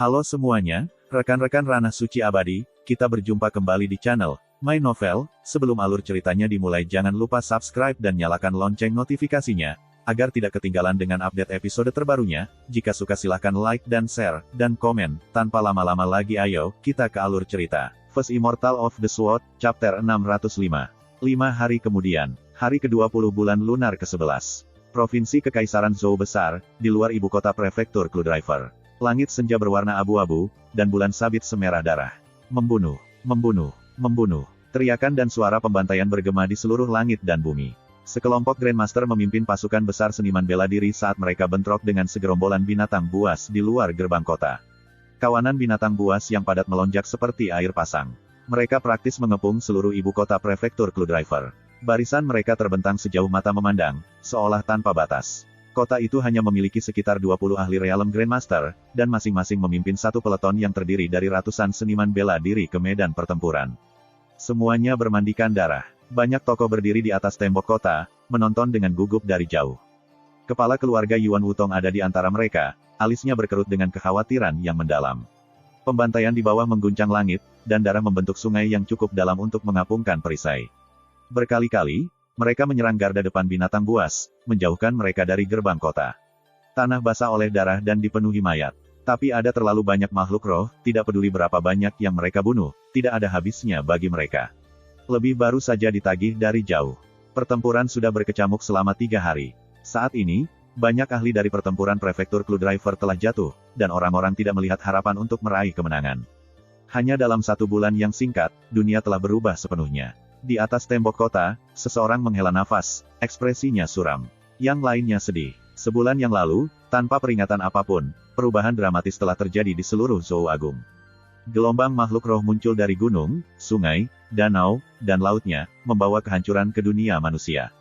Halo semuanya, rekan-rekan Ranah Suci Abadi, kita berjumpa kembali di channel My Novel. Sebelum alur ceritanya dimulai, jangan lupa subscribe dan nyalakan lonceng notifikasinya, agar tidak ketinggalan dengan update episode terbarunya. Jika suka silahkan like dan share, dan komen. Tanpa lama-lama lagi ayo, kita ke alur cerita. First Immortal of the Sword, Chapter 605. 5 hari kemudian, hari ke-20 bulan lunar ke-11. Provinsi Kekaisaran Zhou besar, di luar ibu kota prefektur Cluedriver. Langit senja berwarna abu-abu, dan bulan sabit semerah darah. Membunuh, membunuh, membunuh. Teriakan dan suara pembantaian bergema di seluruh langit dan bumi. Sekelompok Grandmaster memimpin pasukan besar seniman bela diri saat mereka bentrok dengan segerombolan binatang buas di luar gerbang kota. Kawanan binatang buas yang padat melonjak seperti air pasang. Mereka praktis mengepung seluruh ibu kota prefektur Cluedriver. Barisan mereka terbentang sejauh mata memandang, seolah tanpa batas. Kota itu hanya memiliki sekitar 20 ahli realem Grandmaster, dan masing-masing memimpin satu peleton yang terdiri dari ratusan seniman bela diri ke medan pertempuran. Semuanya bermandikan darah. Banyak tokoh berdiri di atas tembok kota, menonton dengan gugup dari jauh. Kepala keluarga Yuan Wutong ada di antara mereka, alisnya berkerut dengan kekhawatiran yang mendalam. Pembantaian di bawah mengguncang langit, dan darah membentuk sungai yang cukup dalam untuk mengapungkan perisai. Berkali-kali, mereka menyerang garda depan binatang buas, menjauhkan mereka dari gerbang kota. Tanah basah oleh darah dan dipenuhi mayat. Tapi ada terlalu banyak makhluk roh, tidak peduli berapa banyak yang mereka bunuh, tidak ada habisnya bagi mereka. Lebih baru saja ditagih dari jauh. Pertempuran sudah berkecamuk selama 3 hari. Saat ini, banyak ahli dari pertempuran prefektur Cluedriver telah jatuh, dan orang-orang tidak melihat harapan untuk meraih kemenangan. Hanya dalam 1 bulan yang singkat, dunia telah berubah sepenuhnya. Di atas tembok kota, seseorang menghela nafas, ekspresinya suram. Yang lainnya sedih. Sebulan yang lalu, tanpa peringatan apapun, perubahan dramatis telah terjadi di seluruh Zhou Agung. Gelombang makhluk roh muncul dari gunung, sungai, danau, dan lautnya, membawa kehancuran ke dunia manusia.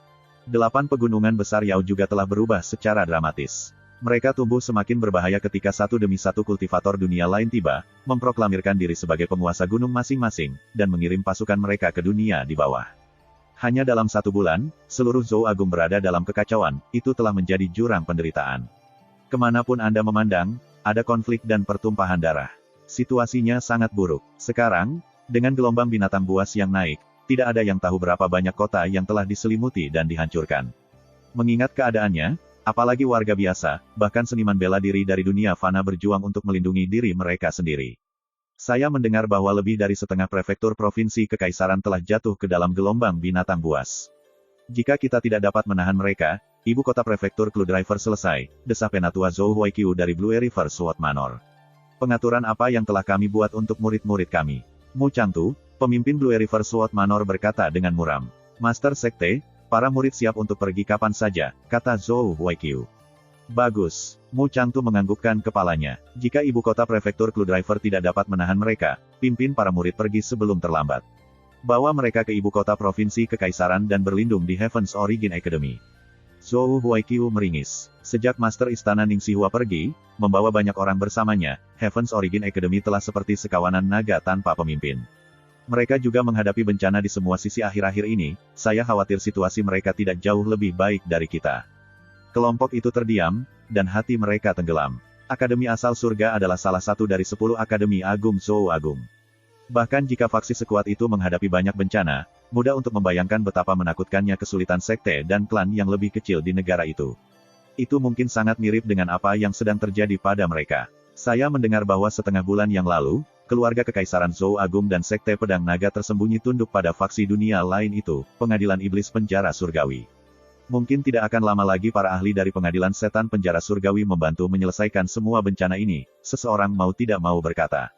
8 pegunungan besar Yao juga telah berubah secara dramatis. Mereka tumbuh semakin berbahaya ketika satu demi satu kultivator dunia lain tiba, memproklamirkan diri sebagai penguasa gunung masing-masing, dan mengirim pasukan mereka ke dunia di bawah. Hanya dalam 1 bulan, seluruh Zhou Agung berada dalam kekacauan, itu telah menjadi jurang penderitaan. Kemanapun Anda memandang, ada konflik dan pertumpahan darah. Situasinya sangat buruk. Sekarang, dengan gelombang binatang buas yang naik, tidak ada yang tahu berapa banyak kota yang telah diselimuti dan dihancurkan. Mengingat keadaannya, apalagi warga biasa, bahkan seniman bela diri dari dunia fana berjuang untuk melindungi diri mereka sendiri. Saya mendengar bahwa lebih dari setengah prefektur provinsi kekaisaran telah jatuh ke dalam gelombang binatang buas. Jika kita tidak dapat menahan mereka, ibu kota prefektur Cluedriver selesai, desah Penatua Zhou Huaiqiu dari Blue River Sword Manor. Pengaturan apa yang telah kami buat untuk murid-murid kami? Mu Changtu, pemimpin Blue River Sword Manor berkata dengan muram. Master Sekte, para murid siap untuk pergi kapan saja, kata Zhou Huaiqiu. Bagus. Mu Changtu menganggukkan kepalanya. Jika ibu kota prefektur Cluedriver tidak dapat menahan mereka, pimpin para murid pergi sebelum terlambat. Bawa mereka ke ibu kota provinsi kekaisaran dan berlindung di Heaven's Origin Academy. Zhou Huaiqiu meringis. Sejak Master Istana Ning Xihua pergi, membawa banyak orang bersamanya, Heaven's Origin Academy telah seperti sekawanan naga tanpa pemimpin. Mereka juga menghadapi bencana di semua sisi akhir-akhir ini, saya khawatir situasi mereka tidak jauh lebih baik dari kita. Kelompok itu terdiam, dan hati mereka tenggelam. Akademi Asal Surga adalah salah satu dari 10 Akademi Agung Zhou Agung. Bahkan jika faksi sekuat itu menghadapi banyak bencana, mudah untuk membayangkan betapa menakutkannya kesulitan sekte dan klan yang lebih kecil di negara itu. Itu mungkin sangat mirip dengan apa yang sedang terjadi pada mereka. Saya mendengar bahwa setengah bulan yang lalu, keluarga Kekaisaran Zhou Agung dan Sekte Pedang Naga tersembunyi tunduk pada faksi dunia lain itu, Pengadilan Iblis Penjara Surgawi. Mungkin tidak akan lama lagi para ahli dari Pengadilan Setan Penjara Surgawi membantu menyelesaikan semua bencana ini, seseorang mau tidak mau berkata.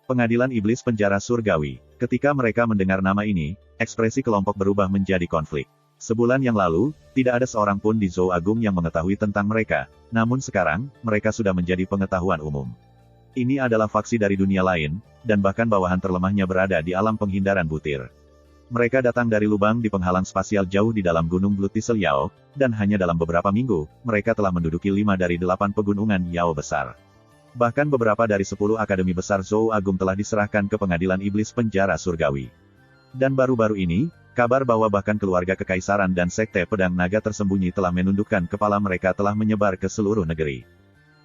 Pengadilan Iblis Penjara Surgawi. Ketika mereka mendengar nama ini, ekspresi kelompok berubah menjadi konflik. Sebulan yang lalu, tidak ada seorang pun di Zhou Agung yang mengetahui tentang mereka, namun sekarang, mereka sudah menjadi pengetahuan umum. Ini adalah faksi dari dunia lain, dan bahkan bawahan terlemahnya berada di alam penghindaran butir. Mereka datang dari lubang di penghalang spasial jauh di dalam Gunung Blutisel Yao, dan hanya dalam beberapa minggu, mereka telah menduduki 5 dari 8 pegunungan Yao besar. Bahkan beberapa dari 10 akademi besar Zhou Agung telah diserahkan ke Pengadilan Iblis Penjara Surgawi. Dan baru-baru ini, kabar bahwa bahkan keluarga Kekaisaran dan Sekte Pedang Naga tersembunyi telah menundukkan kepala mereka telah menyebar ke seluruh negeri.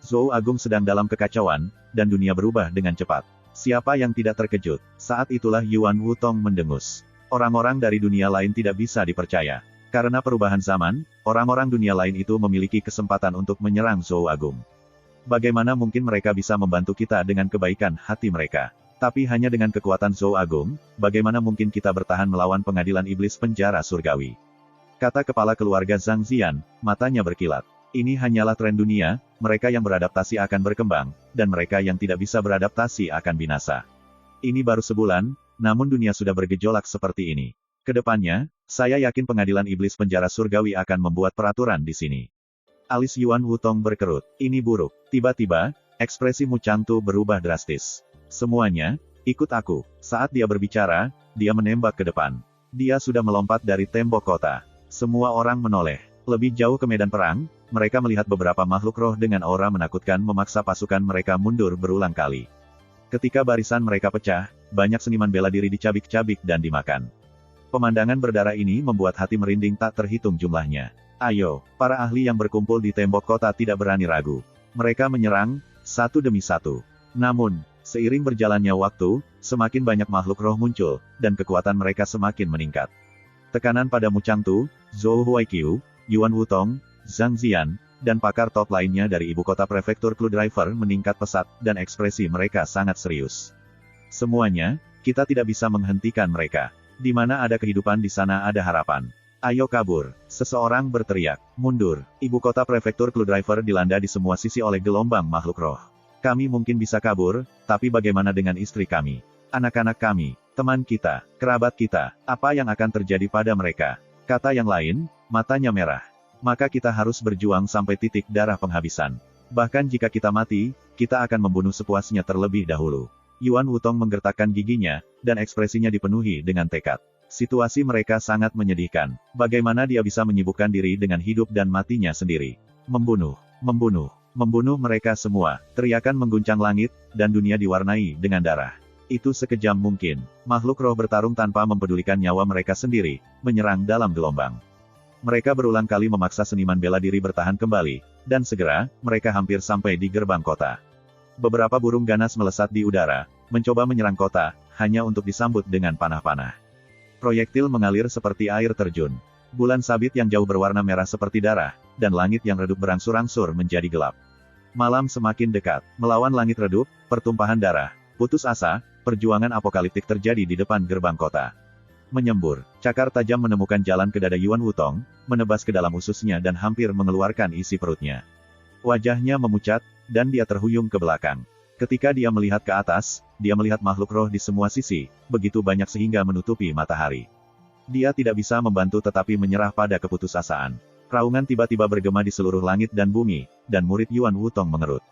Zhou Agung sedang dalam kekacauan, dan dunia berubah dengan cepat. Siapa yang tidak terkejut? Saat itulah Yuan Wutong mendengus. Orang-orang dari dunia lain tidak bisa dipercaya. Karena perubahan zaman, orang-orang dunia lain itu memiliki kesempatan untuk menyerang Zhou Agung. Bagaimana mungkin mereka bisa membantu kita dengan kebaikan hati mereka? Tapi hanya dengan kekuatan Zhou Agung, bagaimana mungkin kita bertahan melawan pengadilan iblis penjara surgawi? Kata kepala keluarga Zhang Zian, matanya berkilat. Ini hanyalah tren dunia, mereka yang beradaptasi akan berkembang, dan mereka yang tidak bisa beradaptasi akan binasa. Ini baru sebulan, namun dunia sudah bergejolak seperti ini. Kedepannya, saya yakin pengadilan iblis penjara surgawi akan membuat peraturan di sini. Alis Yuan Wutong berkerut. Ini buruk. Tiba-tiba, ekspresi Mu Changtu berubah drastis. Semuanya, ikut aku. Saat dia berbicara, dia menembak ke depan. Dia sudah melompat dari tembok kota. Semua orang menoleh. Lebih jauh ke medan perang, mereka melihat beberapa makhluk roh dengan aura menakutkan memaksa pasukan mereka mundur berulang kali. Ketika barisan mereka pecah, banyak seniman bela diri dicabik-cabik dan dimakan. Pemandangan berdarah ini membuat hati merinding tak terhitung jumlahnya. Ayo, para ahli yang berkumpul di tembok kota tidak berani ragu. Mereka menyerang, satu demi satu. Namun, seiring berjalannya waktu, semakin banyak makhluk roh muncul, dan kekuatan mereka semakin meningkat. Tekanan pada Mu Changtu, Zhou Huaiqiu, Yuan Wutong, Zhang Zian, dan pakar top lainnya dari ibu kota prefektur Clue Driver meningkat pesat, dan ekspresi mereka sangat serius. Semuanya, kita tidak bisa menghentikan mereka. Di mana ada kehidupan di sana ada harapan. Ayo kabur. Seseorang berteriak. Mundur. Ibu kota prefektur Clue Driver dilanda di semua sisi oleh gelombang makhluk roh. Kami mungkin bisa kabur, tapi bagaimana dengan istri kami? Anak-anak kami, teman kita, kerabat kita, apa yang akan terjadi pada mereka? Kata yang lain, matanya merah. Maka kita harus berjuang sampai titik darah penghabisan. Bahkan jika kita mati, kita akan membunuh sepuasnya terlebih dahulu. Yuan Wutong menggertakkan giginya, dan ekspresinya dipenuhi dengan tekad. Situasi mereka sangat menyedihkan. Bagaimana dia bisa menyibukkan diri dengan hidup dan matinya sendiri? Membunuh, membunuh, membunuh mereka semua. Teriakan mengguncang langit, dan dunia diwarnai dengan darah. Itu sekejam mungkin. Makhluk roh bertarung tanpa mempedulikan nyawa mereka sendiri, menyerang dalam gelombang. Mereka berulang kali memaksa seniman bela diri bertahan kembali, dan segera, mereka hampir sampai di gerbang kota. Beberapa burung ganas melesat di udara, mencoba menyerang kota, hanya untuk disambut dengan panah-panah. Proyektil mengalir seperti air terjun. Bulan sabit yang jauh berwarna merah seperti darah, dan langit yang redup berangsur-angsur menjadi gelap. Malam semakin dekat. Melawan langit redup, pertumpahan darah, putus asa, perjuangan apokaliptik terjadi di depan gerbang kota. Menyembur, cakar tajam menemukan jalan ke dada Yuan Wutong, menebas ke dalam ususnya dan hampir mengeluarkan isi perutnya. Wajahnya memucat, dan dia terhuyung ke belakang. Ketika dia melihat ke atas, dia melihat makhluk roh di semua sisi, begitu banyak sehingga menutupi matahari. Dia tidak bisa membantu tetapi menyerah pada keputusasaan. Raungan tiba-tiba bergema di seluruh langit dan bumi, dan murid Yuan Wutong mengerut.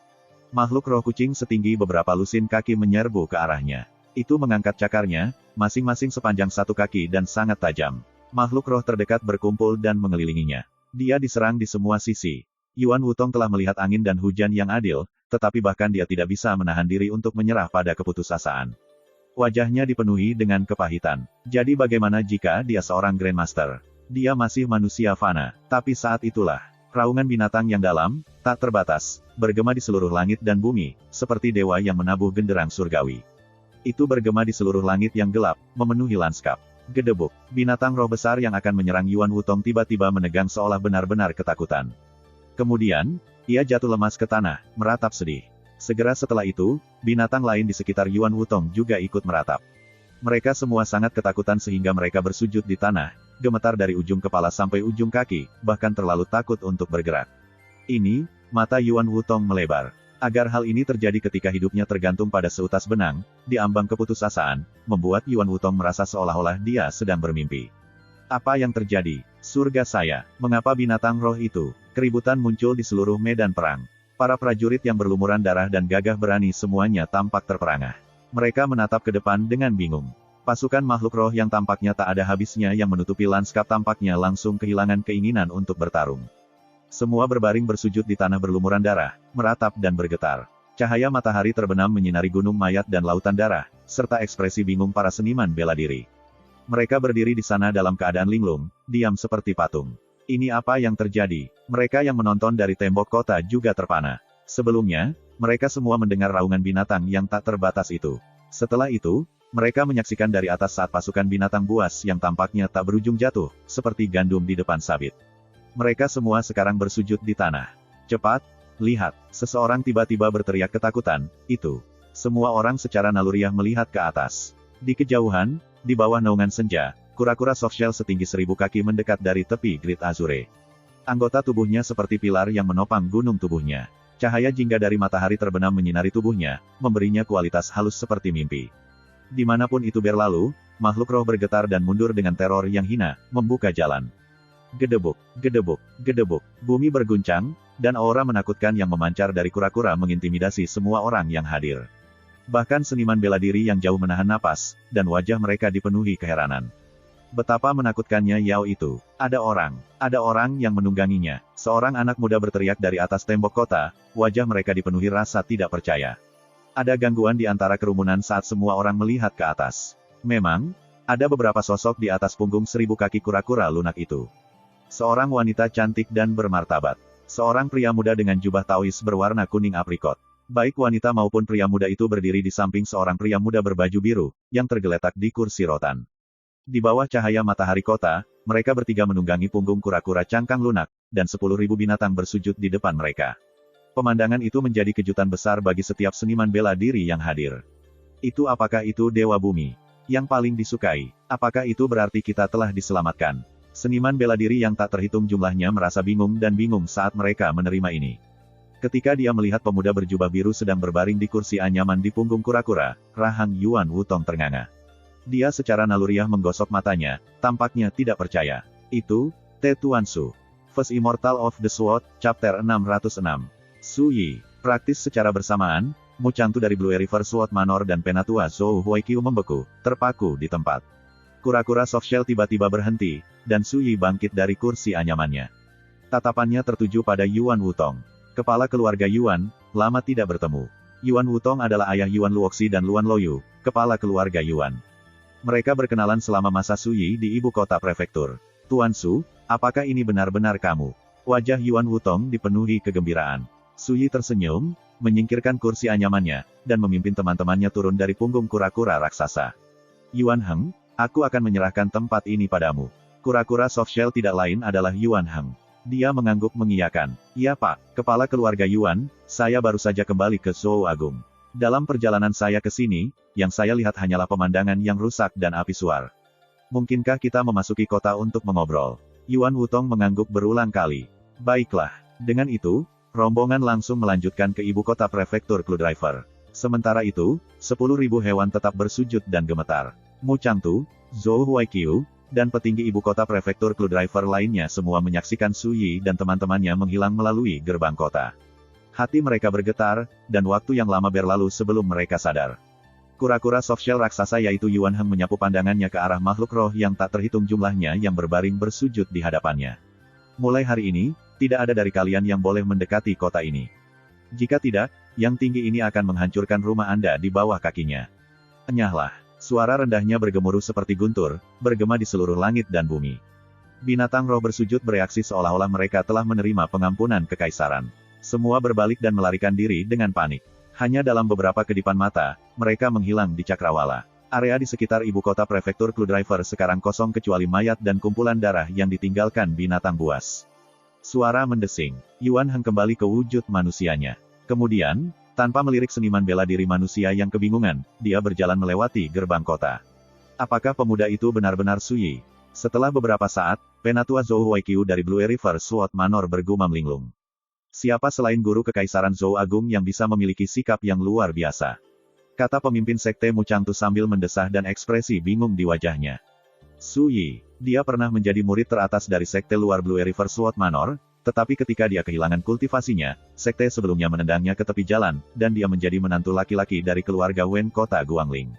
Makhluk roh kucing setinggi beberapa lusin kaki menyerbu ke arahnya. Itu mengangkat cakarnya, masing-masing sepanjang satu kaki dan sangat tajam. Makhluk roh terdekat berkumpul dan mengelilinginya. Dia diserang di semua sisi. Yuan Wutong telah melihat angin dan hujan yang adil, tetapi bahkan dia tidak bisa menahan diri untuk menyerah pada keputusasaan. Wajahnya dipenuhi dengan kepahitan. Jadi bagaimana jika dia seorang Grandmaster? Dia masih manusia fana. Tapi saat itulah, raungan binatang yang dalam, tak terbatas, bergema di seluruh langit dan bumi, seperti dewa yang menabuh genderang surgawi. Itu bergema di seluruh langit yang gelap, memenuhi lanskap. Gedebuk, binatang roh besar yang akan menyerang Yuan Wutong tiba-tiba menegang seolah benar-benar ketakutan. Kemudian, ia jatuh lemas ke tanah, meratap sedih. Segera setelah itu, binatang lain di sekitar Yuan Wutong juga ikut meratap. Mereka semua sangat ketakutan sehingga mereka bersujud di tanah, gemetar dari ujung kepala sampai ujung kaki, bahkan terlalu takut untuk bergerak. Ini, mata Yuan Wutong melebar. Agar hal ini terjadi ketika hidupnya tergantung pada seutas benang, di ambang keputusasaan, membuat Yuan Wutong merasa seolah-olah dia sedang bermimpi. Apa yang terjadi? Surga saya, mengapa binatang roh itu? Keributan muncul di seluruh medan perang. Para prajurit yang berlumuran darah dan gagah berani semuanya tampak terperangah. Mereka menatap ke depan dengan bingung. Pasukan makhluk roh yang tampaknya tak ada habisnya yang menutupi lanskap tampaknya langsung kehilangan keinginan untuk bertarung. Semua berbaring bersujud di tanah berlumuran darah, meratap dan bergetar. Cahaya matahari terbenam menyinari gunung mayat dan lautan darah, serta ekspresi bingung para seniman bela diri. Mereka berdiri di sana dalam keadaan linglung, diam seperti patung. Ini apa yang terjadi? Mereka yang menonton dari tembok kota juga terpana. Sebelumnya, mereka semua mendengar raungan binatang yang tak terbatas itu. Setelah itu, mereka menyaksikan dari atas saat pasukan binatang buas yang tampaknya tak berujung jatuh, seperti gandum di depan sabit. Mereka semua sekarang bersujud di tanah. Cepat, lihat, seseorang tiba-tiba berteriak ketakutan, itu. Semua orang secara naluriah melihat ke atas. Di kejauhan, di bawah naungan senja, kura-kura softshell setinggi 1000 kaki mendekat dari tepi Great Azure. Anggota tubuhnya seperti pilar yang menopang gunung tubuhnya. Cahaya jingga dari matahari terbenam menyinari tubuhnya, memberinya kualitas halus seperti mimpi. Dimanapun itu berlalu, makhluk roh bergetar dan mundur dengan teror yang hina, membuka jalan. Gedebuk, gedebuk, gedebuk, bumi berguncang, dan aura menakutkan yang memancar dari kura-kura mengintimidasi semua orang yang hadir. Bahkan seniman bela diri yang jauh menahan napas, dan wajah mereka dipenuhi keheranan. Betapa menakutkannya Yao itu. Ada orang yang menungganginya. Seorang anak muda berteriak dari atas tembok kota, wajah mereka dipenuhi rasa tidak percaya. Ada gangguan di antara kerumunan saat semua orang melihat ke atas. Memang, ada beberapa sosok di atas punggung 1000 kaki kura-kura lunak itu. Seorang wanita cantik dan bermartabat. Seorang pria muda dengan jubah Taois berwarna kuning aprikot. Baik wanita maupun pria muda itu berdiri di samping seorang pria muda berbaju biru, yang tergeletak di kursi rotan. Di bawah cahaya matahari kota, mereka bertiga menunggangi punggung kura-kura cangkang lunak, dan 10.000 binatang bersujud di depan mereka. Pemandangan itu menjadi kejutan besar bagi setiap seniman bela diri yang hadir. Apakah itu Dewa Bumi? Yang paling disukai? Apakah itu berarti kita telah diselamatkan? Seniman bela diri yang tak terhitung jumlahnya merasa bingung dan bingung saat mereka menerima ini. Ketika dia melihat pemuda berjubah biru sedang berbaring di kursi anyaman di punggung kura-kura, rahang Yuan Wutong ternganga. Dia secara naluriah menggosok matanya, tampaknya tidak percaya. Itu, Te Tuan Su. First Immortal of the Sword, Chapter 606. Su Yi. Praktis secara bersamaan, Mu Changtu dari Blue River Sword Manor dan Penatua Zhou Huaiqiu membeku, terpaku di tempat. Kura-kura softshell tiba-tiba berhenti, dan Su Yi bangkit dari kursi anyamannya. Tatapannya tertuju pada Yuan Wutong. Kepala keluarga Yuan, lama tidak bertemu. Yuan Wutong adalah ayah Yuan Luoxi dan Luan Loyu, kepala keluarga Yuan. Mereka berkenalan selama masa Su Yi di ibu kota prefektur. Tuan Su, apakah ini benar-benar kamu? Wajah Yuan Wutong dipenuhi kegembiraan. Su Yi tersenyum, menyingkirkan kursi anyamannya, dan memimpin teman-temannya turun dari punggung kura-kura raksasa. Yuan Heng, aku akan menyerahkan tempat ini padamu. Kura-kura softshell tidak lain adalah Yuan Heng. Dia mengangguk mengiyakan. Iya Pak, kepala keluarga Yuan, saya baru saja kembali ke Zhou Agung. Dalam perjalanan saya ke sini, yang saya lihat hanyalah pemandangan yang rusak dan api suar. Mungkinkah kita memasuki kota untuk mengobrol? Yuan Wutong mengangguk berulang kali. Baiklah. Dengan itu, rombongan langsung melanjutkan ke ibu kota prefektur Cluedriver. Sementara itu, 10.000 hewan tetap bersujud dan gemetar. Mu Changtu, Zhou Huaiqiu, dan petinggi ibu kota prefektur Cluedriver lainnya semua menyaksikan Su Yi dan teman-temannya menghilang melalui gerbang kota. Hati mereka bergetar, dan waktu yang lama berlalu sebelum mereka sadar. Kura-kura softshell raksasa yaitu Yuan Heng menyapu pandangannya ke arah makhluk roh yang tak terhitung jumlahnya yang berbaring bersujud di hadapannya. Mulai hari ini, tidak ada dari kalian yang boleh mendekati kota ini. Jika tidak, yang tinggi ini akan menghancurkan rumah Anda di bawah kakinya. Enyahlah. Suara rendahnya bergemuruh seperti guntur, bergema di seluruh langit dan bumi. Binatang roh bersujud bereaksi seolah-olah mereka telah menerima pengampunan kekaisaran. Semua berbalik dan melarikan diri dengan panik. Hanya dalam beberapa kedipan mata, mereka menghilang di cakrawala. Area di sekitar ibu kota prefektur Cluedriver sekarang kosong kecuali mayat dan kumpulan darah yang ditinggalkan binatang buas. Suara mendesing. Yuan Heng kembali ke wujud manusianya. Kemudian, tanpa melirik seniman bela diri manusia yang kebingungan, dia berjalan melewati gerbang kota. Apakah pemuda itu benar-benar Su Yi? Setelah beberapa saat, Penatua Zhou Huaiqiu dari Blue River Sword Manor bergumam linglung. Siapa selain guru kekaisaran Zhou Agung yang bisa memiliki sikap yang luar biasa? Kata pemimpin sekte Mu Changtu sambil mendesah dan ekspresi bingung di wajahnya. Su Yi, dia pernah menjadi murid teratas dari sekte luar Blue River Sword Manor, tetapi ketika dia kehilangan kultivasinya, sekte sebelumnya menendangnya ke tepi jalan, dan dia menjadi menantu laki-laki dari keluarga Wen kota Guangling.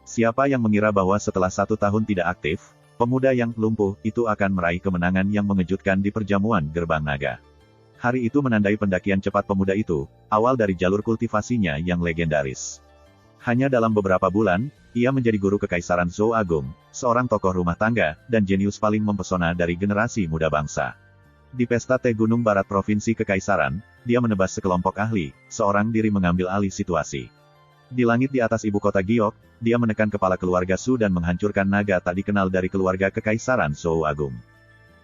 Siapa yang mengira bahwa setelah 1 tahun tidak aktif, pemuda yang lumpuh itu akan meraih kemenangan yang mengejutkan di perjamuan Gerbang Naga. Hari itu menandai pendakian cepat pemuda itu, awal dari jalur kultivasinya yang legendaris. Hanya dalam beberapa bulan, ia menjadi guru kekaisaran Zhou Agung, seorang tokoh rumah tangga, dan jenius paling mempesona dari generasi muda bangsa. Di pesta teh Gunung Barat Provinsi Kekaisaran, dia menebas sekelompok ahli, seorang diri mengambil alih situasi. Di langit di atas ibu kota Giok, dia menekan kepala keluarga Su dan menghancurkan naga tak dikenal dari keluarga Kekaisaran Zhou Agung.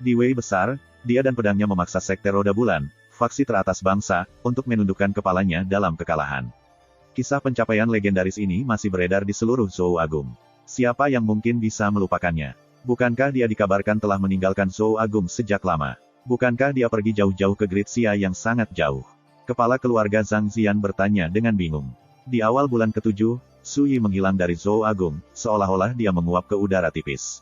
Di Wei Besar, dia dan pedangnya memaksa Sekte Roda Bulan, faksi teratas bangsa, untuk menundukkan kepalanya dalam kekalahan. Kisah pencapaian legendaris ini masih beredar di seluruh Zhou Agung. Siapa yang mungkin bisa melupakannya? Bukankah dia dikabarkan telah meninggalkan Zhou Agung sejak lama? Bukankah dia pergi jauh-jauh ke Gritsia yang sangat jauh? Kepala keluarga Zhang Zian bertanya dengan bingung. Di awal bulan ke-7, Su Yi menghilang dari Zhou Agung, seolah-olah dia menguap ke udara tipis.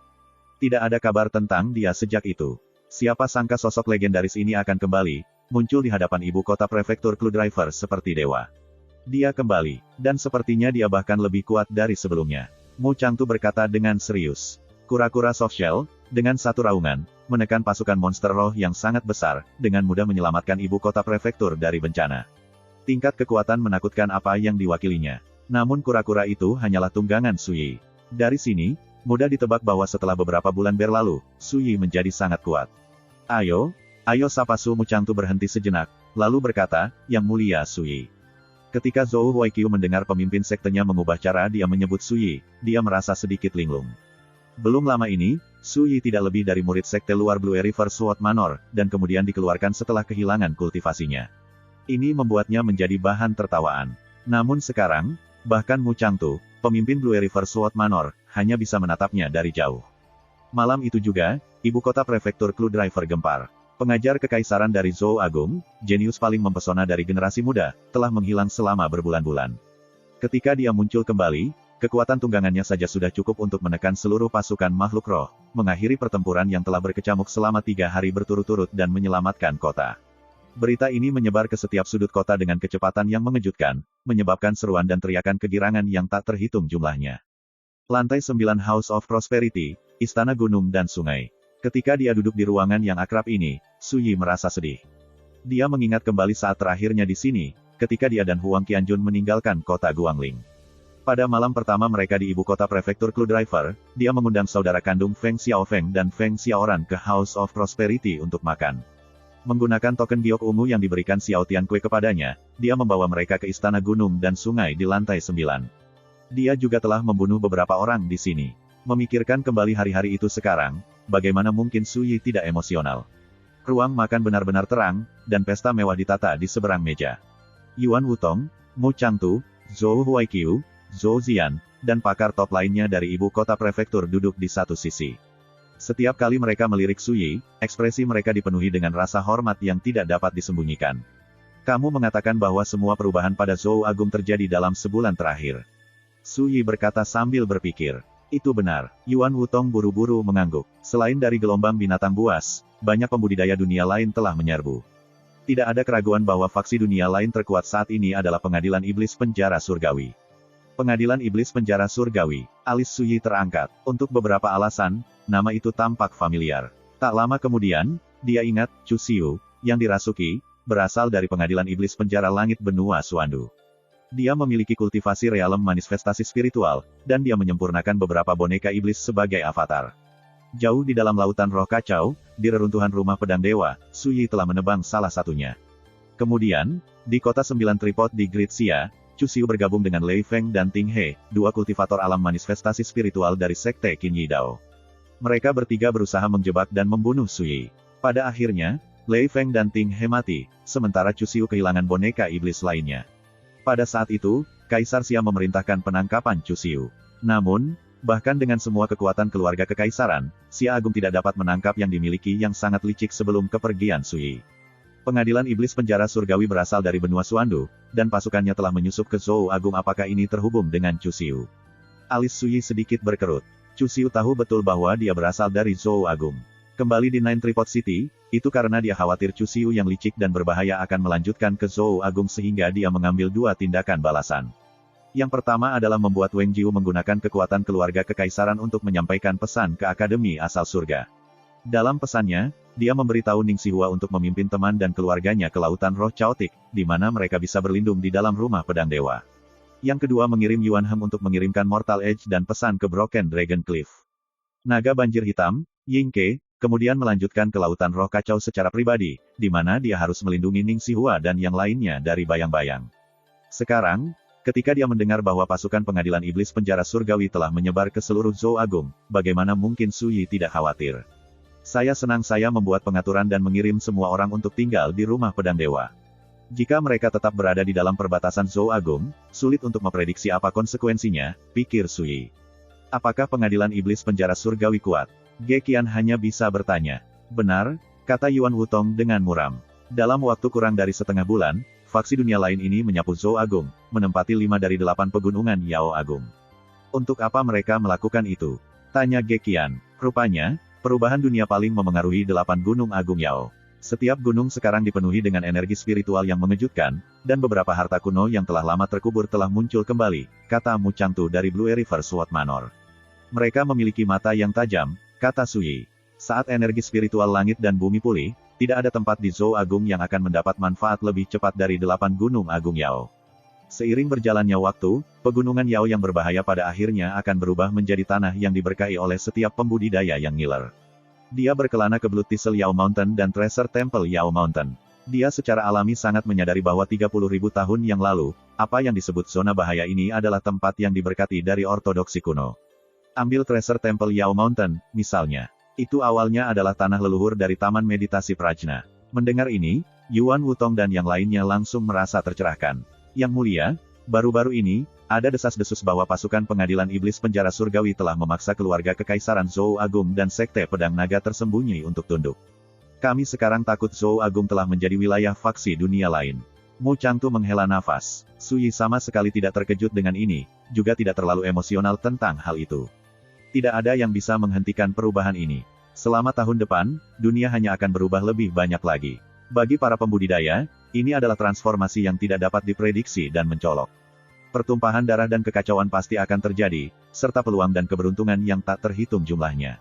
Tidak ada kabar tentang dia sejak itu. Siapa sangka sosok legendaris ini akan kembali, muncul di hadapan ibu kota prefektur Clue Driver seperti dewa. Dia kembali, dan sepertinya dia bahkan lebih kuat dari sebelumnya. Mu Changtu berkata dengan serius. Kura-kura softshell, dengan satu raungan, menekan pasukan monster roh yang sangat besar, dengan mudah menyelamatkan ibu kota prefektur dari bencana. Tingkat kekuatan menakutkan apa yang diwakilinya. Namun kura-kura itu hanyalah tunggangan Su Yi. Dari sini, mudah ditebak bahwa setelah beberapa bulan berlalu, Su Yi menjadi sangat kuat. Ayo sapa Su Mu Changtu berhenti sejenak, lalu berkata, Yang Mulia Su Yi. Ketika Zhou Huaiqiu mendengar pemimpin sektenya mengubah cara dia menyebut Su Yi, dia merasa sedikit linglung. Belum lama ini, Su Yi tidak lebih dari murid sekte luar Blue River Sword Manor, dan kemudian dikeluarkan setelah kehilangan kultivasinya. Ini membuatnya menjadi bahan tertawaan. Namun sekarang, bahkan Mu Changtu, pemimpin Blue River Sword Manor, hanya bisa menatapnya dari jauh. Malam itu juga, ibu kota prefektur Clue Driver gempar. Pengajar kekaisaran dari Zhou Agung, jenius paling mempesona dari generasi muda, telah menghilang selama berbulan-bulan. Ketika dia muncul kembali, kekuatan tunggangannya saja sudah cukup untuk menekan seluruh pasukan makhluk roh, mengakhiri pertempuran yang telah berkecamuk selama 3 hari berturut-turut dan menyelamatkan kota. Berita ini menyebar ke setiap sudut kota dengan kecepatan yang mengejutkan, menyebabkan seruan dan teriakan kegirangan yang tak terhitung jumlahnya. Lantai 9 House of Prosperity, Istana Gunung dan Sungai. Ketika dia duduk di ruangan yang akrab ini, Su Yi merasa sedih. Dia mengingat kembali saat terakhirnya di sini, ketika dia dan Huang Qianjun meninggalkan kota Guangling. Pada malam pertama mereka di ibu kota prefektur Clue Driver, dia mengundang saudara kandung Feng Xiaofeng dan Feng Xiaoran ke House of Prosperity untuk makan. Menggunakan token giok ungu yang diberikan Xiao Tianqui kepadanya, dia membawa mereka ke Istana Gunung dan Sungai di lantai 9. Dia juga telah membunuh beberapa orang di sini. Memikirkan kembali hari-hari itu sekarang, bagaimana mungkin Su Yi tidak emosional. Ruang makan benar-benar terang, dan pesta mewah ditata di seberang meja. Yuan Wutong, Mu Changtu, Zhou Huaiqiu, Zhou Zian, dan pakar top lainnya dari ibu kota prefektur duduk di satu sisi. Setiap kali mereka melirik Su Yi, ekspresi mereka dipenuhi dengan rasa hormat yang tidak dapat disembunyikan. Kamu mengatakan bahwa semua perubahan pada Zhou Agung terjadi dalam sebulan terakhir. Su Yi berkata sambil berpikir. Itu benar, Yuan Wutong buru-buru mengangguk. Selain dari gelombang binatang buas, banyak pembudidaya dunia lain telah menyerbu. Tidak ada keraguan bahwa faksi dunia lain terkuat saat ini adalah Pengadilan Iblis Penjara Surgawi. Pengadilan Iblis Penjara Surgawi. Alis Su Yi terangkat. Untuk beberapa alasan, nama itu tampak familiar. Tak lama kemudian, dia ingat, Chu Xiu, yang dirasuki, berasal dari Pengadilan Iblis Penjara Langit Benua Suandu. Dia memiliki kultivasi realem manifestasi spiritual, dan dia menyempurnakan beberapa boneka iblis sebagai avatar. Jauh di dalam lautan roh kacau, di reruntuhan rumah pedang dewa, Su Yi telah menebang salah satunya. Kemudian, di kota 9 tripod di Gritsia, Chu Xiu bergabung dengan Lei Feng dan Ting He, dua kultivator alam manifestasi spiritual dari Sekte Qin Yi Dao. Mereka bertiga berusaha menjebak dan membunuh Su Yi. Pada akhirnya, Lei Feng dan Ting He mati, sementara Chu Xiu kehilangan boneka iblis lainnya. Pada saat itu, Kaisar Xia memerintahkan penangkapan Chu Xiu. Namun, bahkan dengan semua kekuatan keluarga kekaisaran, Xia Agung tidak dapat menangkap yang dimiliki yang sangat licik sebelum kepergian Su Yi. Pengadilan Iblis Penjara Surgawi berasal dari benua Suandu, dan pasukannya telah menyusup ke Zhou Agung. Apakah ini terhubung dengan Chu Xiu? Alis Su Yi sedikit berkerut. Chu Xiu tahu betul bahwa dia berasal dari Zhou Agung. Kembali di Nine Tripod City, itu karena dia khawatir Chu Xiu yang licik dan berbahaya akan melanjutkan ke Zhou Agung sehingga dia mengambil dua tindakan balasan. Yang pertama adalah membuat Wang Jiu menggunakan kekuatan keluarga kekaisaran untuk menyampaikan pesan ke Akademi Asal Surga. Dalam pesannya, dia memberitahu Ning Xihua untuk memimpin teman dan keluarganya ke Lautan Roh Chaotic, di mana mereka bisa berlindung di dalam rumah pedang dewa. Yang kedua mengirim Yuan Hem untuk mengirimkan Mortal Edge dan pesan ke Broken Dragon Cliff. Naga Banjir Hitam, Yingke, kemudian melanjutkan ke Lautan Roh Kacau secara pribadi, di mana dia harus melindungi Ning Xihua dan yang lainnya dari bayang-bayang. Sekarang, ketika dia mendengar bahwa pasukan pengadilan iblis penjara surgawi telah menyebar ke seluruh Zou Agung, bagaimana mungkin Su Yi tidak khawatir? Saya senang saya membuat pengaturan dan mengirim semua orang untuk tinggal di rumah pedang dewa. Jika mereka tetap berada di dalam perbatasan Zou Agung, sulit untuk memprediksi apa konsekuensinya, pikir Su Yi. Apakah pengadilan iblis penjara surgawi kuat? Ge Qian hanya bisa bertanya. Benar, kata Yuan Wutong dengan muram. Dalam waktu kurang dari setengah bulan, faksi dunia lain ini menyapu Zou Agung, menempati 5 dari 8 pegunungan Yao Agung. Untuk apa mereka melakukan itu? Tanya Ge Qian. Rupanya, perubahan dunia paling memengaruhi 8 gunung agung Yao. Setiap gunung sekarang dipenuhi dengan energi spiritual yang mengejutkan, dan beberapa harta kuno yang telah lama terkubur telah muncul kembali, kata Mu Changtu dari Blue River Sword Manor. Mereka memiliki mata yang tajam, kata Su Yi. Saat energi spiritual langit dan bumi pulih, tidak ada tempat di Zou Agung yang akan mendapat manfaat lebih cepat dari 8 gunung agung Yao. Seiring berjalannya waktu, pegunungan Yao yang berbahaya pada akhirnya akan berubah menjadi tanah yang diberkahi oleh setiap pembudidaya yang ngiler. Dia berkelana ke Blood Thistle Yao Mountain dan Treasure Temple Yao Mountain. Dia secara alami sangat menyadari bahwa 30.000 tahun yang lalu, apa yang disebut zona bahaya ini adalah tempat yang diberkati dari ortodoksi kuno. Ambil Treasure Temple Yao Mountain, misalnya. Itu awalnya adalah tanah leluhur dari Taman Meditasi Prajna. Mendengar ini, Yuan Wutong dan yang lainnya langsung merasa tercerahkan. Yang mulia, baru-baru ini, ada desas-desus bahwa pasukan pengadilan iblis penjara surgawi telah memaksa keluarga kekaisaran Zou Agung dan Sekte Pedang Naga tersembunyi untuk tunduk. Kami sekarang takut Zou Agung telah menjadi wilayah faksi dunia lain. Mu Changtu menghela nafas. Su Yi sama sekali tidak terkejut dengan ini, juga tidak terlalu emosional tentang hal itu. Tidak ada yang bisa menghentikan perubahan ini. Selama tahun depan, dunia hanya akan berubah lebih banyak lagi. Bagi para pembudidaya, ini adalah transformasi yang tidak dapat diprediksi dan mencolok. Pertumpahan darah dan kekacauan pasti akan terjadi, serta peluang dan keberuntungan yang tak terhitung jumlahnya.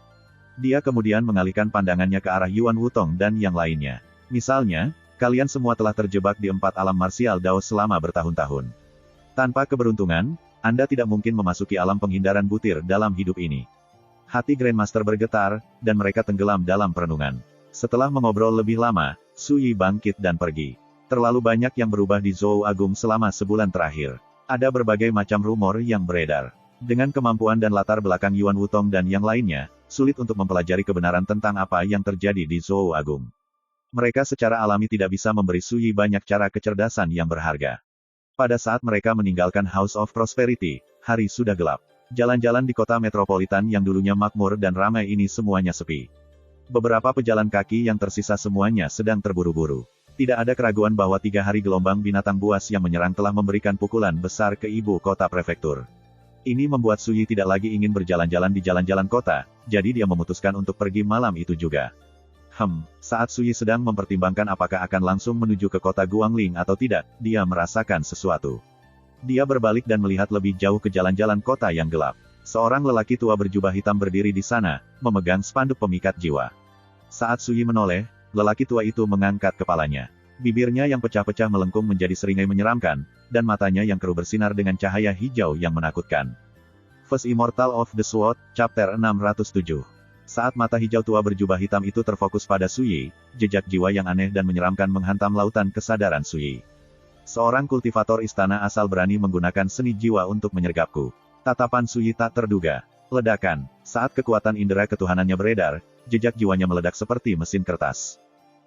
Dia kemudian mengalihkan pandangannya ke arah Yuan Wutong dan yang lainnya. Misalnya, kalian semua telah terjebak di 4 alam marsial Dao selama bertahun-tahun. Tanpa keberuntungan, Anda tidak mungkin memasuki alam penghindaran butir dalam hidup ini. Hati Grandmaster bergetar, dan mereka tenggelam dalam perenungan. Setelah mengobrol lebih lama, Su Yi bangkit dan pergi. Terlalu banyak yang berubah di Zou Agung selama sebulan terakhir. Ada berbagai macam rumor yang beredar. Dengan kemampuan dan latar belakang Yuan Wutong dan yang lainnya, sulit untuk mempelajari kebenaran tentang apa yang terjadi di Zou Agung. Mereka secara alami tidak bisa memberi Su Yi banyak cara kecerdasan yang berharga. Pada saat mereka meninggalkan House of Prosperity, hari sudah gelap. Jalan-jalan di kota metropolitan yang dulunya makmur dan ramai ini semuanya sepi. Beberapa pejalan kaki yang tersisa semuanya sedang terburu-buru. Tidak ada keraguan bahwa 3 hari gelombang binatang buas yang menyerang telah memberikan pukulan besar ke ibu kota prefektur. Ini membuat Su Yi tidak lagi ingin berjalan-jalan di jalan-jalan kota, jadi dia memutuskan untuk pergi malam itu juga. Saat Su Yi sedang mempertimbangkan apakah akan langsung menuju ke kota Guangling atau tidak, dia merasakan sesuatu. Dia berbalik dan melihat lebih jauh ke jalan-jalan kota yang gelap. Seorang lelaki tua berjubah hitam berdiri di sana, memegang spanduk pemikat jiwa. Saat Su Yi menoleh, lelaki tua itu mengangkat kepalanya. Bibirnya yang pecah-pecah melengkung menjadi seringai menyeramkan, dan matanya yang keruh bersinar dengan cahaya hijau yang menakutkan. First Immortal of the Sword, Chapter 607. Saat mata hijau tua berjubah hitam itu terfokus pada Su Yi, jejak jiwa yang aneh dan menyeramkan menghantam lautan kesadaran Su Yi. Seorang kultivator istana asal berani menggunakan seni jiwa untuk menyergapku. Tatapan Su Yi tak terduga. Ledakan. Saat kekuatan indera ketuhanannya beredar, jejak jiwanya meledak seperti mesin kertas.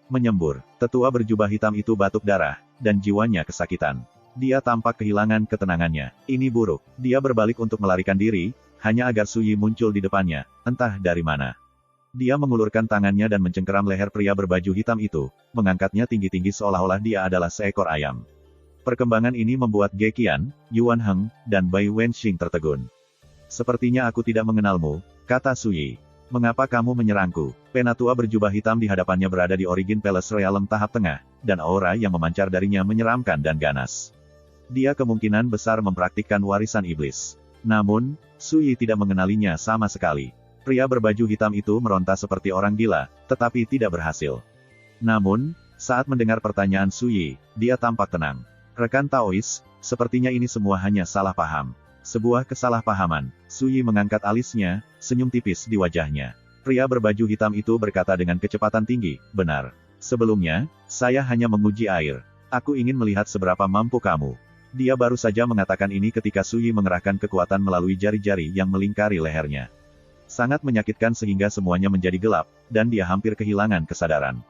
Menyembur. Tetua berjubah hitam itu batuk darah, dan jiwanya kesakitan. Dia tampak kehilangan ketenangannya. Ini buruk. Dia berbalik untuk melarikan diri, hanya agar Su Yi muncul di depannya, entah dari mana. Dia mengulurkan tangannya dan mencengkeram leher pria berbaju hitam itu, mengangkatnya tinggi-tinggi seolah-olah dia adalah seekor ayam. Perkembangan ini membuat Ge Qian, Yuan Heng, dan Bai Wenxing tertegun. Sepertinya aku tidak mengenalmu, kata Su Yi. Mengapa kamu menyerangku? Penatua berjubah hitam di hadapannya berada di Origin Palace Realm tahap tengah, dan aura yang memancar darinya menyeramkan dan ganas. Dia kemungkinan besar mempraktikkan warisan iblis. Namun, Su Yi tidak mengenalinya sama sekali. Pria berbaju hitam itu meronta seperti orang gila, tetapi tidak berhasil. Namun, saat mendengar pertanyaan Su Yi, dia tampak tenang. Rekan Taois, sepertinya ini semua hanya salah paham. Sebuah kesalahpahaman. Su Yi mengangkat alisnya, senyum tipis di wajahnya. Pria berbaju hitam itu berkata dengan kecepatan tinggi, benar. Sebelumnya, saya hanya menguji air. Aku ingin melihat seberapa mampu kamu. Dia baru saja mengatakan ini ketika Sui mengerahkan kekuatan melalui jari-jari yang melingkari lehernya. Sangat menyakitkan sehingga semuanya menjadi gelap, dan dia hampir kehilangan kesadaran.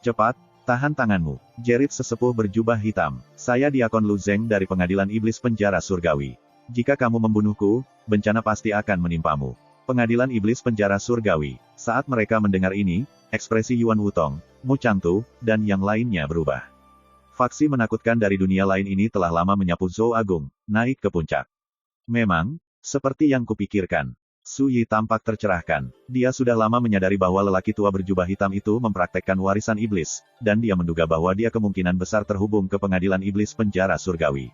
Cepat, tahan tanganmu, jerit sesepuh berjubah hitam. Saya Diakon Lu Zeng dari Pengadilan Iblis Penjara Surgawi. Jika kamu membunuhku, bencana pasti akan menimpamu. Pengadilan Iblis Penjara Surgawi. Saat mereka mendengar ini, ekspresi Yuan Wutong, Mu Changtu, dan yang lainnya berubah. Faksi menakutkan dari dunia lain ini telah lama menyapu Zhou Agung, naik ke puncak. Memang, seperti yang kupikirkan. Su Yi tampak tercerahkan. Dia sudah lama menyadari bahwa lelaki tua berjubah hitam itu mempraktekkan warisan iblis, dan dia menduga bahwa dia kemungkinan besar terhubung ke Pengadilan Iblis Penjara Surgawi.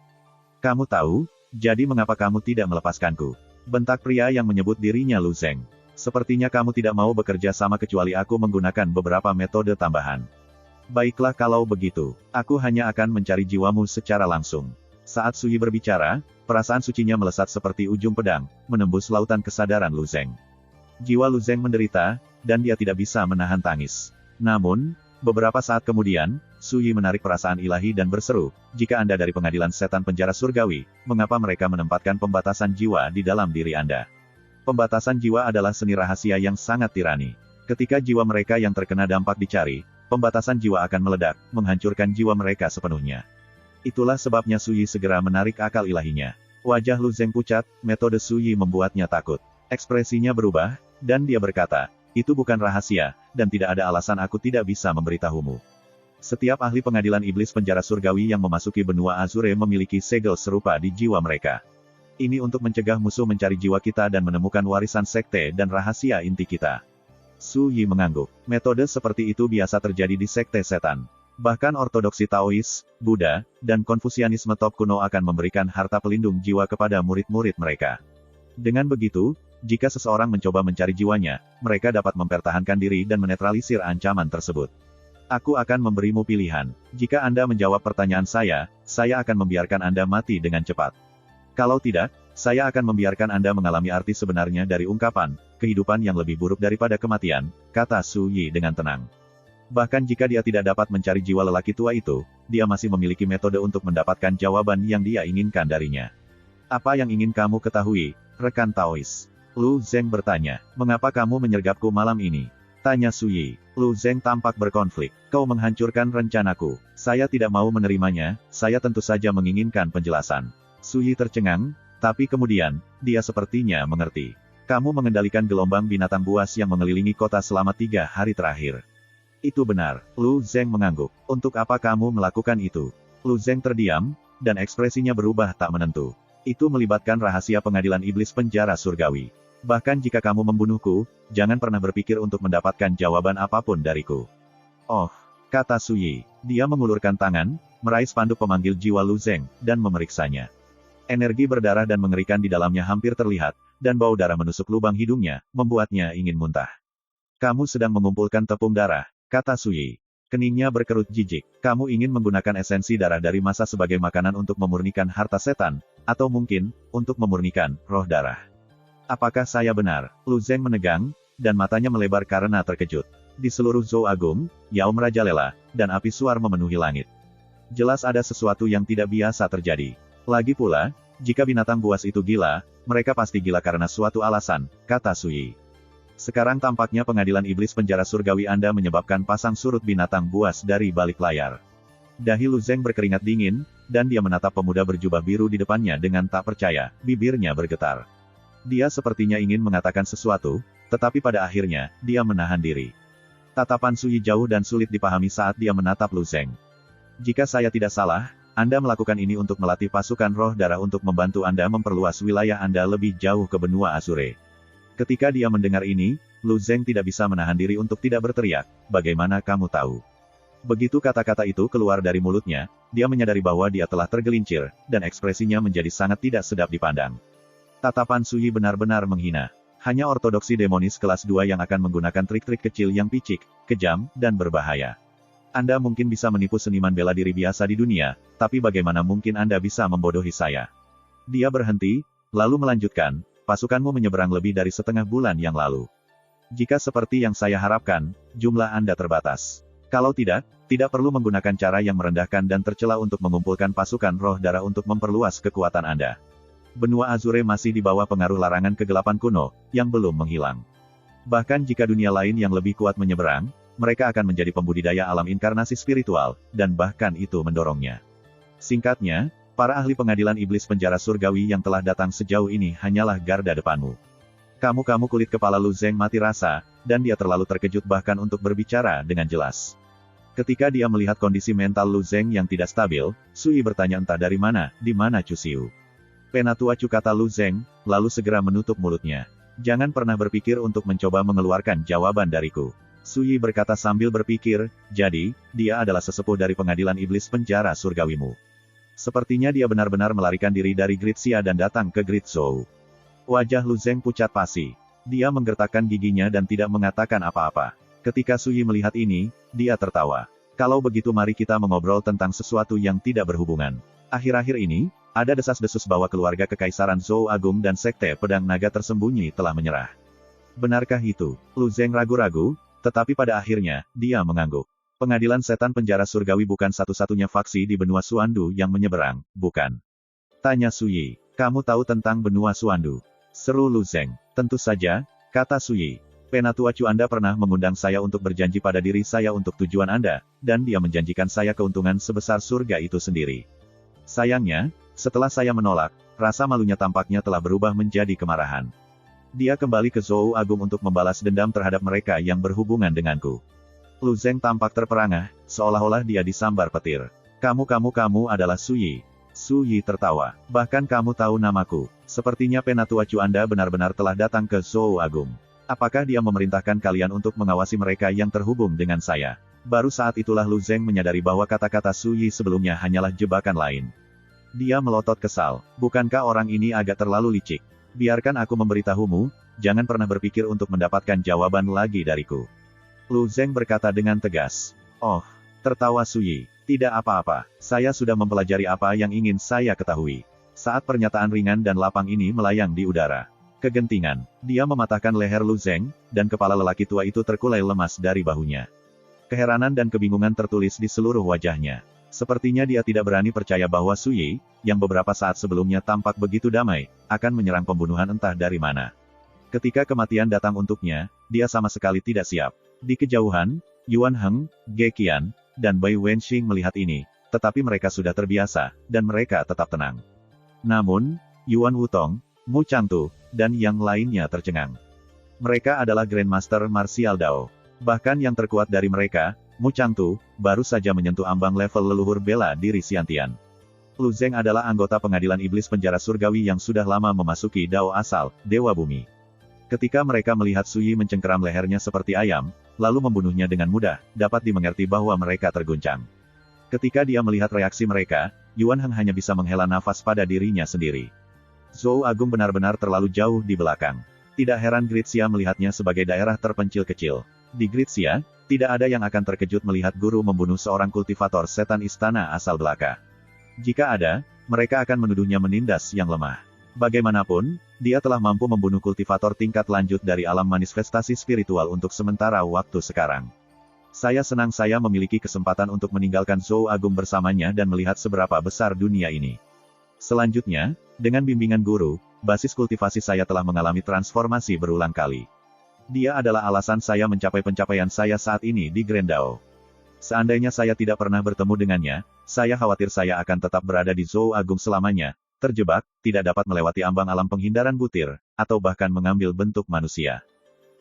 Kamu tahu, jadi mengapa kamu tidak melepaskanku? Bentak pria yang menyebut dirinya Lu Zeng. Sepertinya kamu tidak mau bekerja sama kecuali aku menggunakan beberapa metode tambahan. Baiklah kalau begitu, aku hanya akan mencari jiwamu secara langsung. Saat Su Yi berbicara, perasaan sucinya melesat seperti ujung pedang, menembus lautan kesadaran Lu Zeng. Jiwa Lu Zeng menderita, dan dia tidak bisa menahan tangis. Namun, beberapa saat kemudian, Su Yi menarik perasaan ilahi dan berseru, jika Anda dari Pengadilan Setan Penjara Surgawi, mengapa mereka menempatkan pembatasan jiwa di dalam diri Anda? Pembatasan jiwa adalah seni rahasia yang sangat tirani. Ketika jiwa mereka yang terkena dampak dicari, pembatasan jiwa akan meledak, menghancurkan jiwa mereka sepenuhnya. Itulah sebabnya Su Yi segera menarik akal ilahinya. Wajah Lu Zeng pucat, metode Su Yi membuatnya takut. Ekspresinya berubah, dan dia berkata, itu bukan rahasia, dan tidak ada alasan aku tidak bisa memberitahumu. Setiap ahli Pengadilan Iblis Penjara Surgawi yang memasuki benua Azure memiliki segel serupa di jiwa mereka. Ini untuk mencegah musuh mencari jiwa kita dan menemukan warisan sekte dan rahasia inti kita. Su Yi mengangguk. Metode seperti itu biasa terjadi di sekte setan. Bahkan ortodoksi Taois, Buddha, dan Konfusianisme top kuno akan memberikan harta pelindung jiwa kepada murid-murid mereka. Dengan begitu, jika seseorang mencoba mencari jiwanya, mereka dapat mempertahankan diri dan menetralisir ancaman tersebut. Aku akan memberimu pilihan. Jika Anda menjawab pertanyaan saya akan membiarkan Anda mati dengan cepat. Kalau tidak, saya akan membiarkan Anda mengalami arti sebenarnya dari ungkapan, kehidupan yang lebih buruk daripada kematian, kata Su Yi dengan tenang. Bahkan jika dia tidak dapat mencari jiwa lelaki tua itu, dia masih memiliki metode untuk mendapatkan jawaban yang dia inginkan darinya. Apa yang ingin kamu ketahui, rekan Taois? Lu Zeng bertanya, mengapa kamu menyergapku malam ini? Tanya Su Yi. Lu Zeng tampak berkonflik. Kau menghancurkan rencanaku. Saya tidak mau menerimanya, saya tentu saja menginginkan penjelasan. Su Yi tercengang, tapi kemudian, dia sepertinya mengerti. Kamu mengendalikan gelombang binatang buas yang mengelilingi kota selama 3 hari terakhir. Itu benar, Lu Zeng mengangguk. Untuk apa kamu melakukan itu? Lu Zeng terdiam, dan ekspresinya berubah tak menentu. Itu melibatkan rahasia Pengadilan Iblis Penjara Surgawi. Bahkan jika kamu membunuhku, jangan pernah berpikir untuk mendapatkan jawaban apapun dariku. Oh, kata Su Yi. Dia mengulurkan tangan, meraih spanduk pemanggil jiwa Lu Zeng, dan memeriksanya. Energi berdarah dan mengerikan di dalamnya hampir terlihat, dan bau darah menusuk lubang hidungnya, membuatnya ingin muntah. Kamu sedang mengumpulkan tepung darah, kata Su Yi. Keningnya berkerut jijik. Kamu ingin menggunakan esensi darah dari massa sebagai makanan untuk memurnikan harta setan, atau mungkin, untuk memurnikan roh darah. Apakah saya benar? Lu Zeng menegang, dan matanya melebar karena terkejut. Di seluruh Zhou Agung, Yao merajalela, dan api suar memenuhi langit. Jelas ada sesuatu yang tidak biasa terjadi. Lagi pula, jika binatang buas itu gila, mereka pasti gila karena suatu alasan, kata Su Yi. Sekarang tampaknya Pengadilan Iblis Penjara Surgawi Anda menyebabkan pasang surut binatang buas dari balik layar. Dahi Lu Zeng berkeringat dingin, dan dia menatap pemuda berjubah biru di depannya dengan tak percaya, bibirnya bergetar. Dia sepertinya ingin mengatakan sesuatu, tetapi pada akhirnya, dia menahan diri. Tatapan Su Yi jauh dan sulit dipahami saat dia menatap Lu Zeng. Jika saya tidak salah, Anda melakukan ini untuk melatih pasukan roh darah untuk membantu Anda memperluas wilayah Anda lebih jauh ke benua Azure. Ketika dia mendengar ini, Lu Zeng tidak bisa menahan diri untuk tidak berteriak, bagaimana kamu tahu? Begitu kata-kata itu keluar dari mulutnya, dia menyadari bahwa dia telah tergelincir, dan ekspresinya menjadi sangat tidak sedap dipandang. Tatapan Su Yi benar-benar menghina. Hanya ortodoksi demonis kelas 2 yang akan menggunakan trik-trik kecil yang picik, kejam, dan berbahaya. Anda mungkin bisa menipu seniman bela diri biasa di dunia, tapi bagaimana mungkin Anda bisa membodohi saya? Dia berhenti, lalu melanjutkan, pasukanmu menyeberang lebih dari setengah bulan yang lalu. Jika seperti yang saya harapkan, jumlah Anda terbatas. Kalau tidak perlu menggunakan cara yang merendahkan dan tercela untuk mengumpulkan pasukan roh darah untuk memperluas kekuatan Anda. Benua Azure masih di bawah pengaruh larangan kegelapan kuno, yang belum menghilang. Bahkan jika dunia lain yang lebih kuat menyeberang, mereka akan menjadi pembudidaya alam inkarnasi spiritual, dan bahkan itu mendorongnya. Singkatnya, para ahli pengadilan iblis penjara surgawi yang telah datang sejauh ini hanyalah garda depanmu. Kamu kulit kepala Lu Zeng mati rasa, dan dia terlalu terkejut bahkan untuk berbicara dengan jelas. Ketika dia melihat kondisi mental Lu Zeng yang tidak stabil, Sui bertanya entah dari mana, di mana Chu Xiu. Penatua Chu, kata Lu Zeng, lalu segera menutup mulutnya. Jangan pernah berpikir untuk mencoba mengeluarkan jawaban dariku. Sui berkata sambil berpikir, jadi, dia adalah sesepuh dari pengadilan iblis penjara surgawimu. Sepertinya dia benar-benar melarikan diri dari Great Xia dan datang ke Great Zhou. Wajah Lu Zeng pucat pasi. Dia menggertakkan giginya dan tidak mengatakan apa-apa. Ketika Sui melihat ini, dia tertawa. Kalau begitu mari kita mengobrol tentang sesuatu yang tidak berhubungan. Akhir-akhir ini, ada desas-desus bahwa keluarga Kekaisaran Zhou Agung dan Sekte Pedang Naga tersembunyi telah menyerah. Benarkah itu? Lu Zeng ragu-ragu, tetapi pada akhirnya, dia mengangguk. Pengadilan setan penjara surgawi bukan satu-satunya faksi di benua Suandu yang menyeberang, bukan? Tanya Sui. Kamu tahu tentang benua Suandu? Seru Lu Zeng. Tentu saja, kata Sui. Penatua Chu, Anda pernah mengundang saya untuk berjanji pada diri saya untuk tujuan Anda, dan dia menjanjikan saya keuntungan sebesar surga itu sendiri. Sayangnya, setelah saya menolak, rasa malunya tampaknya telah berubah menjadi kemarahan. Dia kembali ke Zhou Agung untuk membalas dendam terhadap mereka yang berhubungan denganku. Lu Zeng tampak terperangah, seolah-olah dia disambar petir. Kamu adalah Sui. Sui tertawa. Bahkan kamu tahu namaku. Sepertinya Penatua Chu, Anda benar-benar telah datang ke Zhou Agung. Apakah dia memerintahkan kalian untuk mengawasi mereka yang terhubung dengan saya? Baru saat itulah Lu Zeng menyadari bahwa kata-kata Sui sebelumnya hanyalah jebakan lain. Dia melotot kesal. Bukankah orang ini agak terlalu licik? Biarkan aku memberitahumu, jangan pernah berpikir untuk mendapatkan jawaban lagi dariku. Lu Zeng berkata dengan tegas. Oh, tertawa Sui. Tidak apa-apa, saya sudah mempelajari apa yang ingin saya ketahui. Saat pernyataan ringan dan lapang ini melayang di udara. Kegentingan, dia mematahkan leher Lu Zeng, dan kepala lelaki tua itu terkulai lemas dari bahunya. Keheranan dan kebingungan tertulis di seluruh wajahnya. Sepertinya dia tidak berani percaya bahwa Sui, yang beberapa saat sebelumnya tampak begitu damai, akan menyerang pembunuhan entah dari mana. Ketika kematian datang untuknya, dia sama sekali tidak siap. Di kejauhan, Yuan Heng, Ge Qian, dan Bai Wenxing melihat ini, tetapi mereka sudah terbiasa, dan mereka tetap tenang. Namun, Yuan Wutong, Mu Changtu, dan yang lainnya tercengang. Mereka adalah Grandmaster Martial Dao. Bahkan yang terkuat dari mereka, Mu Changtu, baru saja menyentuh ambang level leluhur bela diri Xiantian. Lu Zeng adalah anggota pengadilan iblis penjara surgawi yang sudah lama memasuki Dao asal, Dewa Bumi. Ketika mereka melihat Sui mencengkeram lehernya seperti ayam, lalu membunuhnya dengan mudah, dapat dimengerti bahwa mereka terguncang. Ketika dia melihat reaksi mereka, Yuan Heng hanya bisa menghela nafas pada dirinya sendiri. Zhou Agung benar-benar terlalu jauh di belakang. Tidak heran Great Xia melihatnya sebagai daerah terpencil kecil. Di Great Xia, tidak ada yang akan terkejut melihat guru membunuh seorang kultivator setan istana asal belaka. Jika ada, mereka akan menuduhnya menindas yang lemah. Bagaimanapun, dia telah mampu membunuh kultivator tingkat lanjut dari alam manifestasi spiritual untuk sementara waktu sekarang. Saya senang saya memiliki kesempatan untuk meninggalkan Zhou Agung bersamanya dan melihat seberapa besar dunia ini. Selanjutnya, dengan bimbingan guru, basis kultivasi saya telah mengalami transformasi berulang kali. Dia adalah alasan saya mencapai pencapaian saya saat ini di Grand Dao. Seandainya saya tidak pernah bertemu dengannya, saya khawatir saya akan tetap berada di Zhou Agung selamanya, terjebak, tidak dapat melewati ambang alam penghindaran butir, atau bahkan mengambil bentuk manusia.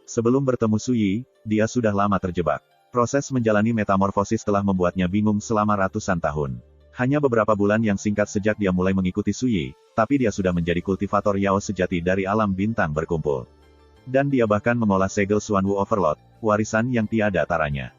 Sebelum bertemu Sui, dia sudah lama terjebak. Proses menjalani metamorfosis telah membuatnya bingung selama ratusan tahun. Hanya beberapa bulan yang singkat sejak dia mulai mengikuti Sui, tapi dia sudah menjadi kultivator Yao sejati dari alam bintang berkumpul. Dan dia bahkan mengolah segel Xuanwu Overlord, warisan yang tiada taranya.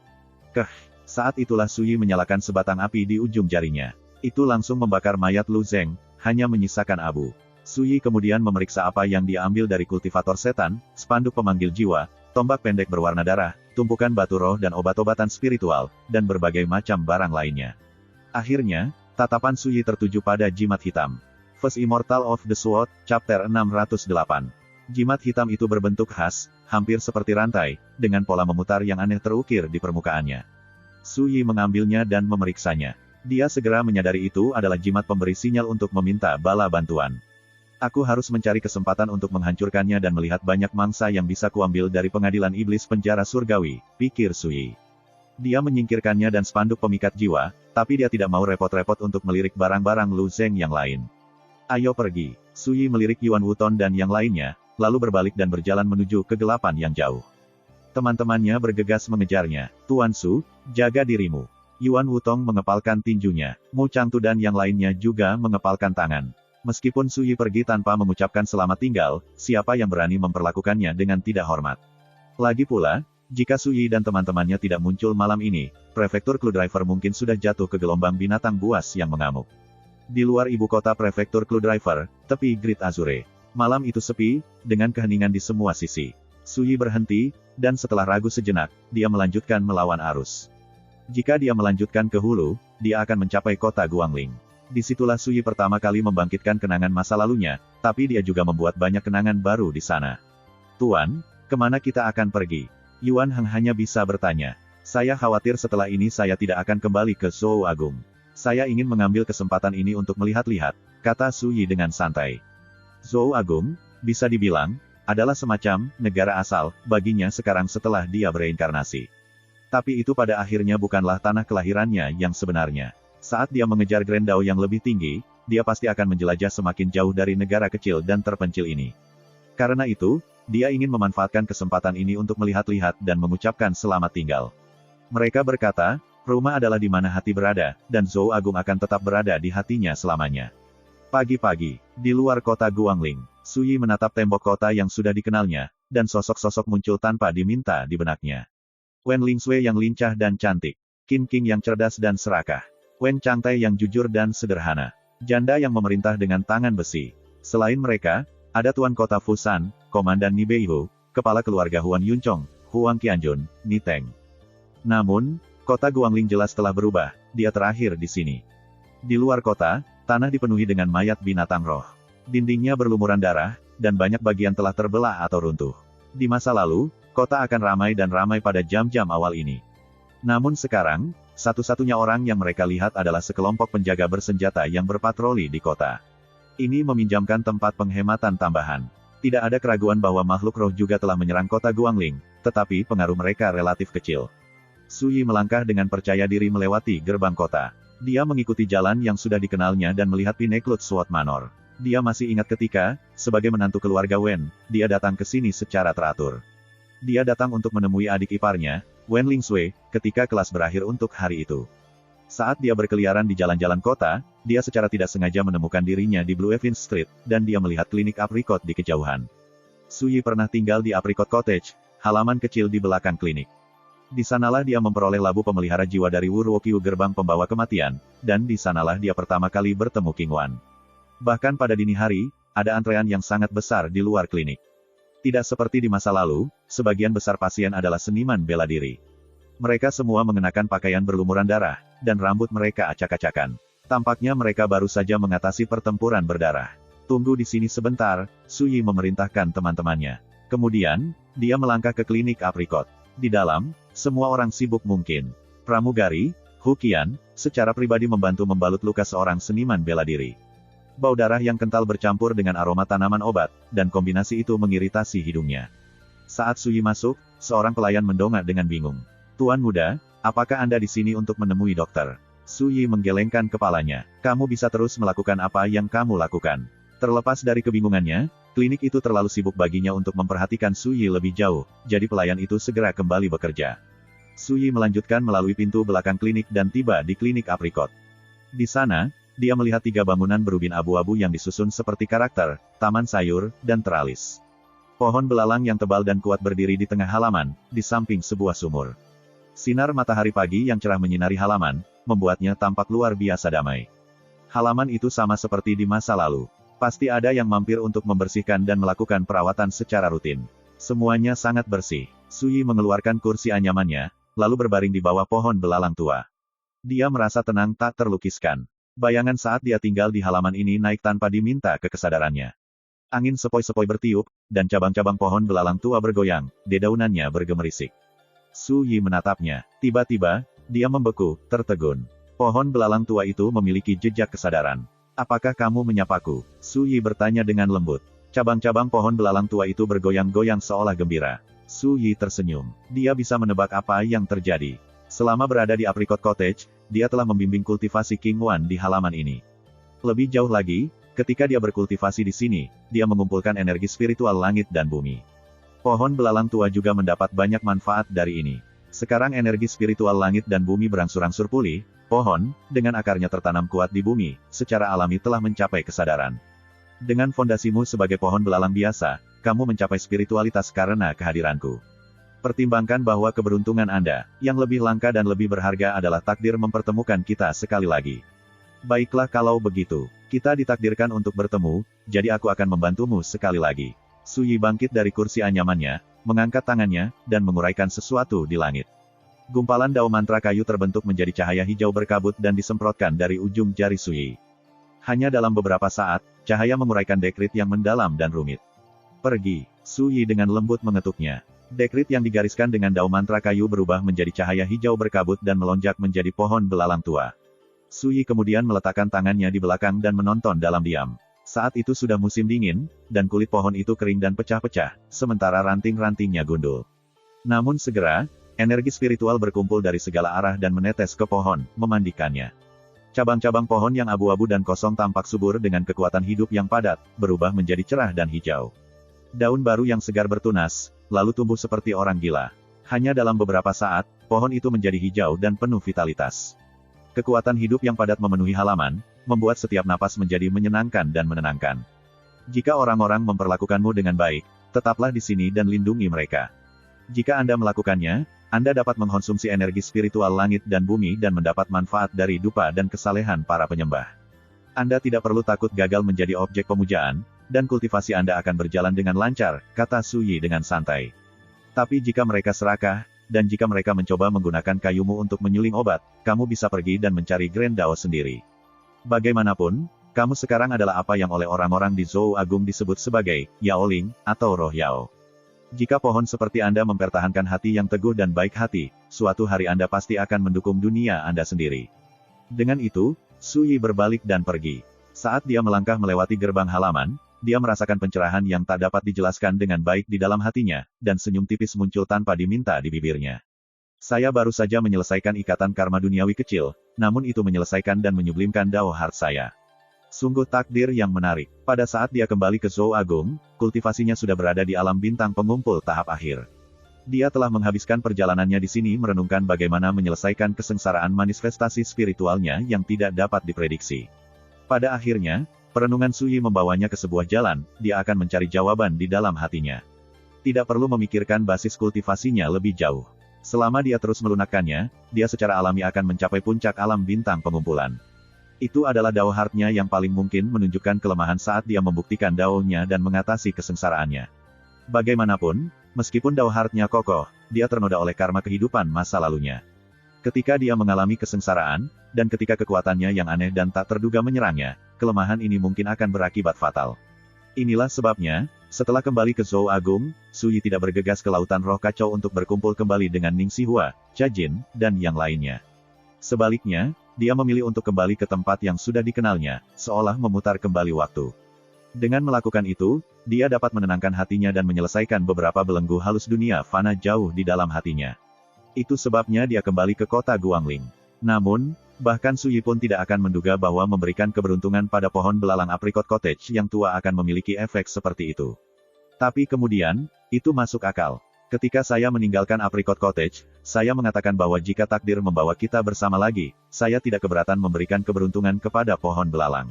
Saat itulah Sui menyalakan sebatang api di ujung jarinya. Itu langsung membakar mayat Lu Zeng, hanya menyisakan abu. Sui kemudian memeriksa apa yang dia ambil dari kultivator setan, spanduk pemanggil jiwa, tombak pendek berwarna darah, tumpukan batu roh dan obat-obatan spiritual, dan berbagai macam barang lainnya. Akhirnya, tatapan Sui tertuju pada jimat hitam. First Immortal of the Sword, Chapter 608. Jimat hitam itu berbentuk khas, hampir seperti rantai, dengan pola memutar yang aneh terukir di permukaannya. Su Yi mengambilnya dan memeriksanya. Dia segera menyadari itu adalah jimat pemberi sinyal untuk meminta bala bantuan. Aku harus mencari kesempatan untuk menghancurkannya dan melihat banyak mangsa yang bisa kuambil dari pengadilan iblis penjara surgawi, pikir Su Yi. Dia menyingkirkannya dan spanduk pemikat jiwa, tapi dia tidak mau repot-repot untuk melirik barang-barang Lu Zeng yang lain. Ayo pergi. Su Yi melirik Yuan Wuton dan yang lainnya, lalu berbalik dan berjalan menuju kegelapan yang jauh. Teman-temannya bergegas mengejarnya. Tuan Su, jaga dirimu. Yuan Wutong mengepalkan tinjunya. Mu Changtu dan yang lainnya juga mengepalkan tangan. Meskipun Su Yi pergi tanpa mengucapkan selamat tinggal, siapa yang berani memperlakukannya dengan tidak hormat? Lagi pula, jika Su Yi dan teman-temannya tidak muncul malam ini, Prefektur Cluedriver mungkin sudah jatuh ke gelombang binatang buas yang mengamuk. Di luar ibu kota Prefektur Cluedriver, tepi Great Azure. Malam itu sepi, dengan keheningan di semua sisi. Su Yi berhenti, dan setelah ragu sejenak, dia melanjutkan melawan arus. Jika dia melanjutkan ke hulu, dia akan mencapai kota Guangling. Disitulah Su Yi pertama kali membangkitkan kenangan masa lalunya, tapi dia juga membuat banyak kenangan baru di sana. Tuan, kemana kita akan pergi? Yuan Heng hanya bisa bertanya. Saya khawatir setelah ini saya tidak akan kembali ke Zhou Agung. Saya ingin mengambil kesempatan ini untuk melihat-lihat, kata Su Yi dengan santai. Zhou Agung, bisa dibilang, adalah semacam negara asal baginya sekarang setelah dia bereinkarnasi. Tapi itu pada akhirnya bukanlah tanah kelahirannya yang sebenarnya. Saat dia mengejar Grandao yang lebih tinggi, dia pasti akan menjelajah semakin jauh dari negara kecil dan terpencil ini. Karena itu, dia ingin memanfaatkan kesempatan ini untuk melihat-lihat dan mengucapkan selamat tinggal. Mereka berkata, rumah adalah di mana hati berada, dan Zhou Agung akan tetap berada di hatinya selamanya. Pagi-pagi, di luar kota Guangling, Su Yi menatap tembok kota yang sudah dikenalnya, dan sosok-sosok muncul tanpa diminta di benaknya. Wen Lingsui yang lincah dan cantik. Qin King yang cerdas dan serakah. Wen Changtai yang jujur dan sederhana. Janda yang memerintah dengan tangan besi. Selain mereka, ada Tuan Kota Fusan, Komandan Ni Beihu, Kepala Keluarga Huan Yunchong, Huang Qianjun, Ni Teng. Namun, kota Guangling jelas telah berubah, dia terakhir di sini. Di luar kota, tanah dipenuhi dengan mayat binatang roh. Dindingnya berlumuran darah, dan banyak bagian telah terbelah atau runtuh. Di masa lalu, kota akan ramai dan ramai pada jam-jam awal ini. Namun sekarang, satu-satunya orang yang mereka lihat adalah sekelompok penjaga bersenjata yang berpatroli di kota. Ini meminjamkan tempat penghematan tambahan. Tidak ada keraguan bahwa makhluk roh juga telah menyerang kota Guangling, tetapi pengaruh mereka relatif kecil. Su Yi melangkah dengan percaya diri melewati gerbang kota. Dia mengikuti jalan yang sudah dikenalnya dan melihat Pineclut Sword Manor. Dia masih ingat ketika, sebagai menantu keluarga Wen, dia datang ke sini secara teratur. Dia datang untuk menemui adik iparnya, Wen Lingsui, ketika kelas berakhir untuk hari itu. Saat dia berkeliaran di jalan-jalan kota, dia secara tidak sengaja menemukan dirinya di Blue Evans Street, dan dia melihat klinik aprikot di kejauhan. Su Yi pernah tinggal di Apricot Cottage, halaman kecil di belakang klinik. Di sanalah dia memperoleh labu pemelihara jiwa dari Wu Ruokyu gerbang pembawa kematian, dan di sanalah dia pertama kali bertemu King Wan. Bahkan pada dini hari, ada antrean yang sangat besar di luar klinik. Tidak seperti di masa lalu, sebagian besar pasien adalah seniman bela diri. Mereka semua mengenakan pakaian berlumuran darah, dan rambut mereka acak-acakan. Tampaknya mereka baru saja mengatasi pertempuran berdarah. Tunggu di sini sebentar, Su Yi memerintahkan teman-temannya. Kemudian, dia melangkah ke klinik aprikot. Di dalam, semua orang sibuk mungkin. Pramugari, Hu Qian, secara pribadi membantu membalut luka seorang seniman bela diri. Bau darah yang kental bercampur dengan aroma tanaman obat, dan kombinasi itu mengiritasi hidungnya. Saat Su Yi masuk, seorang pelayan mendongak dengan bingung. Tuan muda, apakah Anda di sini untuk menemui dokter? Su Yi menggelengkan kepalanya. Kamu bisa terus melakukan apa yang kamu lakukan. Terlepas dari kebingungannya, klinik itu terlalu sibuk baginya untuk memperhatikan Su Yi lebih jauh, jadi pelayan itu segera kembali bekerja. Su Yi melanjutkan melalui pintu belakang klinik dan tiba di klinik aprikot. Di sana, dia melihat 3 bangunan berubin abu-abu yang disusun seperti karakter, taman sayur, dan teralis. Pohon belalang yang tebal dan kuat berdiri di tengah halaman, di samping sebuah sumur. Sinar matahari pagi yang cerah menyinari halaman, membuatnya tampak luar biasa damai. Halaman itu sama seperti di masa lalu. Pasti ada yang mampir untuk membersihkan dan melakukan perawatan secara rutin. Semuanya sangat bersih. Su Yi mengeluarkan kursi anyamannya, lalu berbaring di bawah pohon belalang tua. Dia merasa tenang tak terlukiskan. Bayangan saat dia tinggal di halaman ini naik tanpa diminta ke kesadarannya. Angin sepoi-sepoi bertiup, dan cabang-cabang pohon belalang tua bergoyang, dedaunannya bergemerisik. Su Yi menatapnya. Tiba-tiba, dia membeku, tertegun. Pohon belalang tua itu memiliki jejak kesadaran. Apakah kamu menyapaku? Su Yi bertanya dengan lembut. Cabang-cabang pohon belalang tua itu bergoyang-goyang seolah gembira. Su Yi tersenyum. Dia bisa menebak apa yang terjadi. Selama berada di Apricot Cottage, dia telah membimbing kultivasi King Wan di halaman ini. Lebih jauh lagi, ketika dia berkultivasi di sini, dia mengumpulkan energi spiritual langit dan bumi. Pohon belalang tua juga mendapat banyak manfaat dari ini. Sekarang energi spiritual langit dan bumi berangsur-angsur pulih, pohon, dengan akarnya tertanam kuat di bumi, secara alami telah mencapai kesadaran. Dengan fondasimu sebagai pohon belalang biasa, kamu mencapai spiritualitas karena kehadiranku. Pertimbangkan bahwa keberuntungan Anda, yang lebih langka dan lebih berharga adalah takdir mempertemukan kita sekali lagi. Baiklah kalau begitu, kita ditakdirkan untuk bertemu, jadi aku akan membantumu sekali lagi. Su Yi bangkit dari kursi anyamannya, mengangkat tangannya, dan menguraikan sesuatu di langit. Gumpalan dao mantra kayu terbentuk menjadi cahaya hijau berkabut dan disemprotkan dari ujung jari Su Yi. Hanya dalam beberapa saat, cahaya menguraikan dekrit yang mendalam dan rumit. Pergi, Su Yi dengan lembut mengetuknya. Dekrit yang digariskan dengan dao mantra kayu berubah menjadi cahaya hijau berkabut dan melonjak menjadi pohon belalang tua. Su Yi kemudian meletakkan tangannya di belakang dan menonton dalam diam. Saat itu sudah musim dingin, dan kulit pohon itu kering dan pecah-pecah, sementara ranting-rantingnya gundul. Namun segera, energi spiritual berkumpul dari segala arah dan menetes ke pohon, memandikannya. Cabang-cabang pohon yang abu-abu dan kosong tampak subur dengan kekuatan hidup yang padat, berubah menjadi cerah dan hijau. Daun baru yang segar bertunas, lalu tumbuh seperti orang gila. Hanya dalam beberapa saat, pohon itu menjadi hijau dan penuh vitalitas. Kekuatan hidup yang padat memenuhi halaman, membuat setiap napas menjadi menyenangkan dan menenangkan. Jika orang-orang memperlakukanmu dengan baik, tetaplah di sini dan lindungi mereka. Jika Anda melakukannya, Anda dapat mengkonsumsi energi spiritual langit dan bumi dan mendapat manfaat dari dupa dan kesalehan para penyembah. Anda tidak perlu takut gagal menjadi objek pemujaan, dan kultivasi Anda akan berjalan dengan lancar, kata Su Yi dengan santai. Tapi jika mereka serakah, dan jika mereka mencoba menggunakan kayumu untuk menyuling obat, kamu bisa pergi dan mencari Grand Dao sendiri. Bagaimanapun, kamu sekarang adalah apa yang oleh orang-orang di Zhou Agung disebut sebagai Yaoling, atau Roh Yao. Jika pohon seperti Anda mempertahankan hati yang teguh dan baik hati, suatu hari Anda pasti akan mendukung dunia Anda sendiri. Dengan itu, Su Yi berbalik dan pergi. Saat dia melangkah melewati gerbang halaman, dia merasakan pencerahan yang tak dapat dijelaskan dengan baik di dalam hatinya, dan senyum tipis muncul tanpa diminta di bibirnya. Saya baru saja menyelesaikan ikatan karma duniawi kecil, namun itu menyelesaikan dan menyublimkan Dao Heart saya. Sungguh takdir yang menarik. Pada saat dia kembali ke Zhou Agung, kultivasinya sudah berada di alam bintang pengumpul tahap akhir. Dia telah menghabiskan perjalanannya di sini merenungkan bagaimana menyelesaikan kesengsaraan manifestasi spiritualnya yang tidak dapat diprediksi. Pada akhirnya, perenungan Su Yi membawanya ke sebuah jalan, dia akan mencari jawaban di dalam hatinya. Tidak perlu memikirkan basis kultivasinya lebih jauh. Selama dia terus melunakkannya, dia secara alami akan mencapai puncak alam bintang pengumpulan. Itu adalah Dao Heart-nya yang paling mungkin menunjukkan kelemahan saat dia membuktikan Dao-nya dan mengatasi kesengsaraannya. Bagaimanapun, meskipun Dao Heart-nya kokoh, dia ternoda oleh karma kehidupan masa lalunya. Ketika dia mengalami kesengsaraan, dan ketika kekuatannya yang aneh dan tak terduga menyerangnya, kelemahan ini mungkin akan berakibat fatal. Inilah sebabnya, setelah kembali ke Zhou Agung, Su Yi tidak bergegas ke lautan roh kacau untuk berkumpul kembali dengan Ning Xihua, Cha Jin, dan yang lainnya. Sebaliknya, dia memilih untuk kembali ke tempat yang sudah dikenalnya, seolah memutar kembali waktu. Dengan melakukan itu, dia dapat menenangkan hatinya dan menyelesaikan beberapa belenggu halus dunia fana jauh di dalam hatinya. Itu sebabnya dia kembali ke kota Guangling. Namun, bahkan Su Yi pun tidak akan menduga bahwa memberikan keberuntungan pada pohon belalang Apricot Cottage yang tua akan memiliki efek seperti itu. Tapi kemudian, itu masuk akal. Ketika saya meninggalkan Apricot Cottage, saya mengatakan bahwa jika takdir membawa kita bersama lagi, saya tidak keberatan memberikan keberuntungan kepada pohon belalang.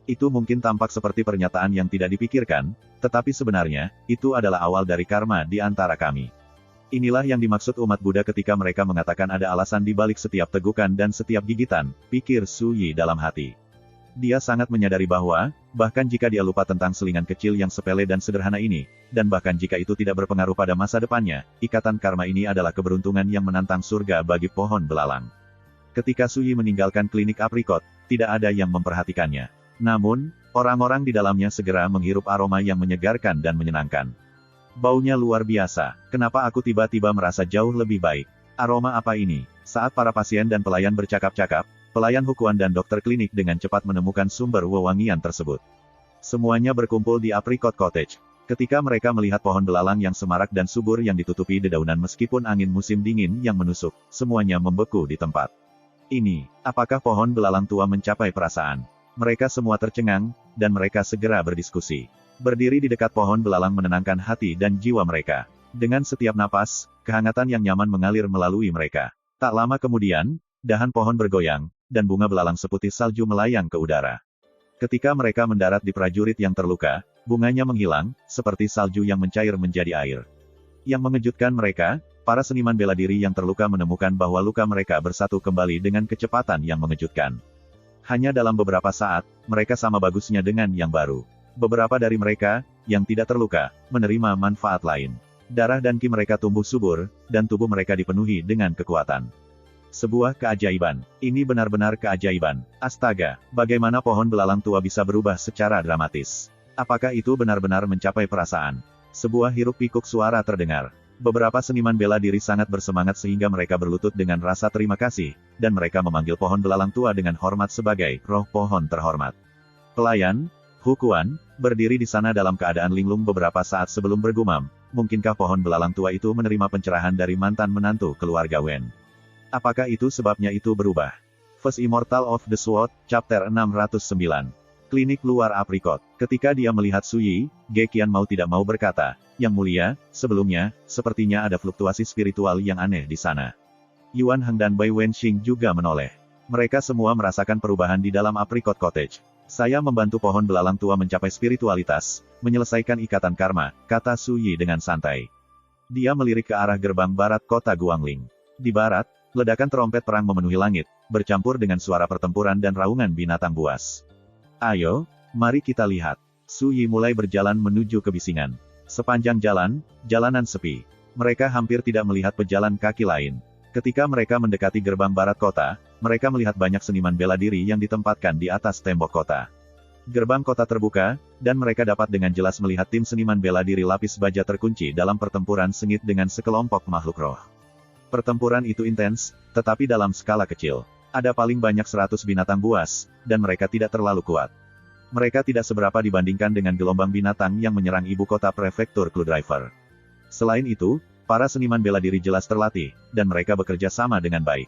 Itu mungkin tampak seperti pernyataan yang tidak dipikirkan, tetapi sebenarnya, itu adalah awal dari karma di antara kami. Inilah yang dimaksud umat Buddha ketika mereka mengatakan ada alasan di balik setiap tegukan dan setiap gigitan, pikir Su Yi dalam hati. Dia sangat menyadari bahwa, bahkan jika dia lupa tentang selingan kecil yang sepele dan sederhana ini, dan bahkan jika itu tidak berpengaruh pada masa depannya, ikatan karma ini adalah keberuntungan yang menantang surga bagi pohon belalang. Ketika Su Yi meninggalkan klinik aprikot, tidak ada yang memperhatikannya. Namun, Orang-orang di dalamnya segera menghirup aroma yang menyegarkan dan menyenangkan. Baunya luar biasa. Kenapa aku tiba-tiba merasa jauh lebih baik? Aroma apa ini? Saat para pasien dan pelayan bercakap-cakap, pelayan Hukuan dan dokter klinik dengan cepat menemukan sumber wewangian tersebut. Semuanya berkumpul di Apricot Cottage. Ketika mereka melihat pohon belalang yang semarak dan subur yang ditutupi dedaunan meskipun angin musim dingin yang menusuk, semuanya membeku di tempat. Ini, apakah pohon belalang tua mencapai perasaan? Mereka semua tercengang, dan mereka segera berdiskusi. Berdiri di dekat pohon belalang menenangkan hati dan jiwa mereka. Dengan setiap napas, kehangatan yang nyaman mengalir melalui mereka. Tak lama kemudian, dahan pohon bergoyang, dan bunga belalang seputih salju melayang ke udara. Ketika mereka mendarat di prajurit yang terluka, bunganya menghilang, seperti salju yang mencair menjadi air. Yang mengejutkan mereka, para seniman bela diri yang terluka menemukan bahwa luka mereka bersatu kembali dengan kecepatan yang mengejutkan. Hanya dalam beberapa saat, mereka sama bagusnya dengan yang baru. Beberapa dari mereka, yang tidak terluka, menerima manfaat lain. Darah dan ki mereka tumbuh subur, dan tubuh mereka dipenuhi dengan kekuatan. Sebuah keajaiban. Ini benar-benar keajaiban. Astaga, bagaimana pohon belalang tua bisa berubah secara dramatis? Apakah itu benar-benar mencapai perasaan? Sebuah hiruk pikuk suara terdengar. Beberapa seniman bela diri sangat bersemangat sehingga mereka berlutut dengan rasa terima kasih, dan mereka memanggil pohon belalang tua dengan hormat sebagai roh pohon terhormat. Pelayan, Hukuan, berdiri di sana dalam keadaan linglung beberapa saat sebelum bergumam, mungkinkah pohon belalang tua itu menerima pencerahan dari mantan menantu keluarga Wen? Apakah itu sebabnya itu berubah? First Immortal of the Sword, Chapter 609. Klinik luar Apricot. Ketika dia melihat Suyi, Ge Qian mau tidak mau berkata, "Yang mulia, sebelumnya, sepertinya ada fluktuasi spiritual yang aneh di sana." Yuan Heng dan Bai Wenxing juga menoleh. Mereka semua merasakan perubahan di dalam Apricot Cottage. Saya membantu pohon belalang tua mencapai spiritualitas, menyelesaikan ikatan karma, kata Suyi dengan santai. Dia melirik ke arah gerbang barat kota Guangling. Di barat, ledakan trompet perang memenuhi langit, bercampur dengan suara pertempuran dan raungan binatang buas. "Ayo, mari kita lihat." Suyi mulai berjalan menuju kebisingan. Sepanjang jalan, jalanan sepi. Mereka hampir tidak melihat pejalan kaki lain. Ketika mereka mendekati gerbang barat kota, mereka melihat banyak seniman bela diri yang ditempatkan di atas tembok kota. Gerbang kota terbuka, dan mereka dapat dengan jelas melihat tim seniman bela diri lapis baja terkunci dalam pertempuran sengit dengan sekelompok makhluk roh. Pertempuran itu intens, tetapi dalam skala kecil. Ada paling banyak 100 binatang buas, dan mereka tidak terlalu kuat. Mereka tidak seberapa dibandingkan dengan gelombang binatang yang menyerang ibu kota prefektur Cluedriver. Selain itu, para seniman bela diri jelas terlatih, dan mereka bekerja sama dengan baik.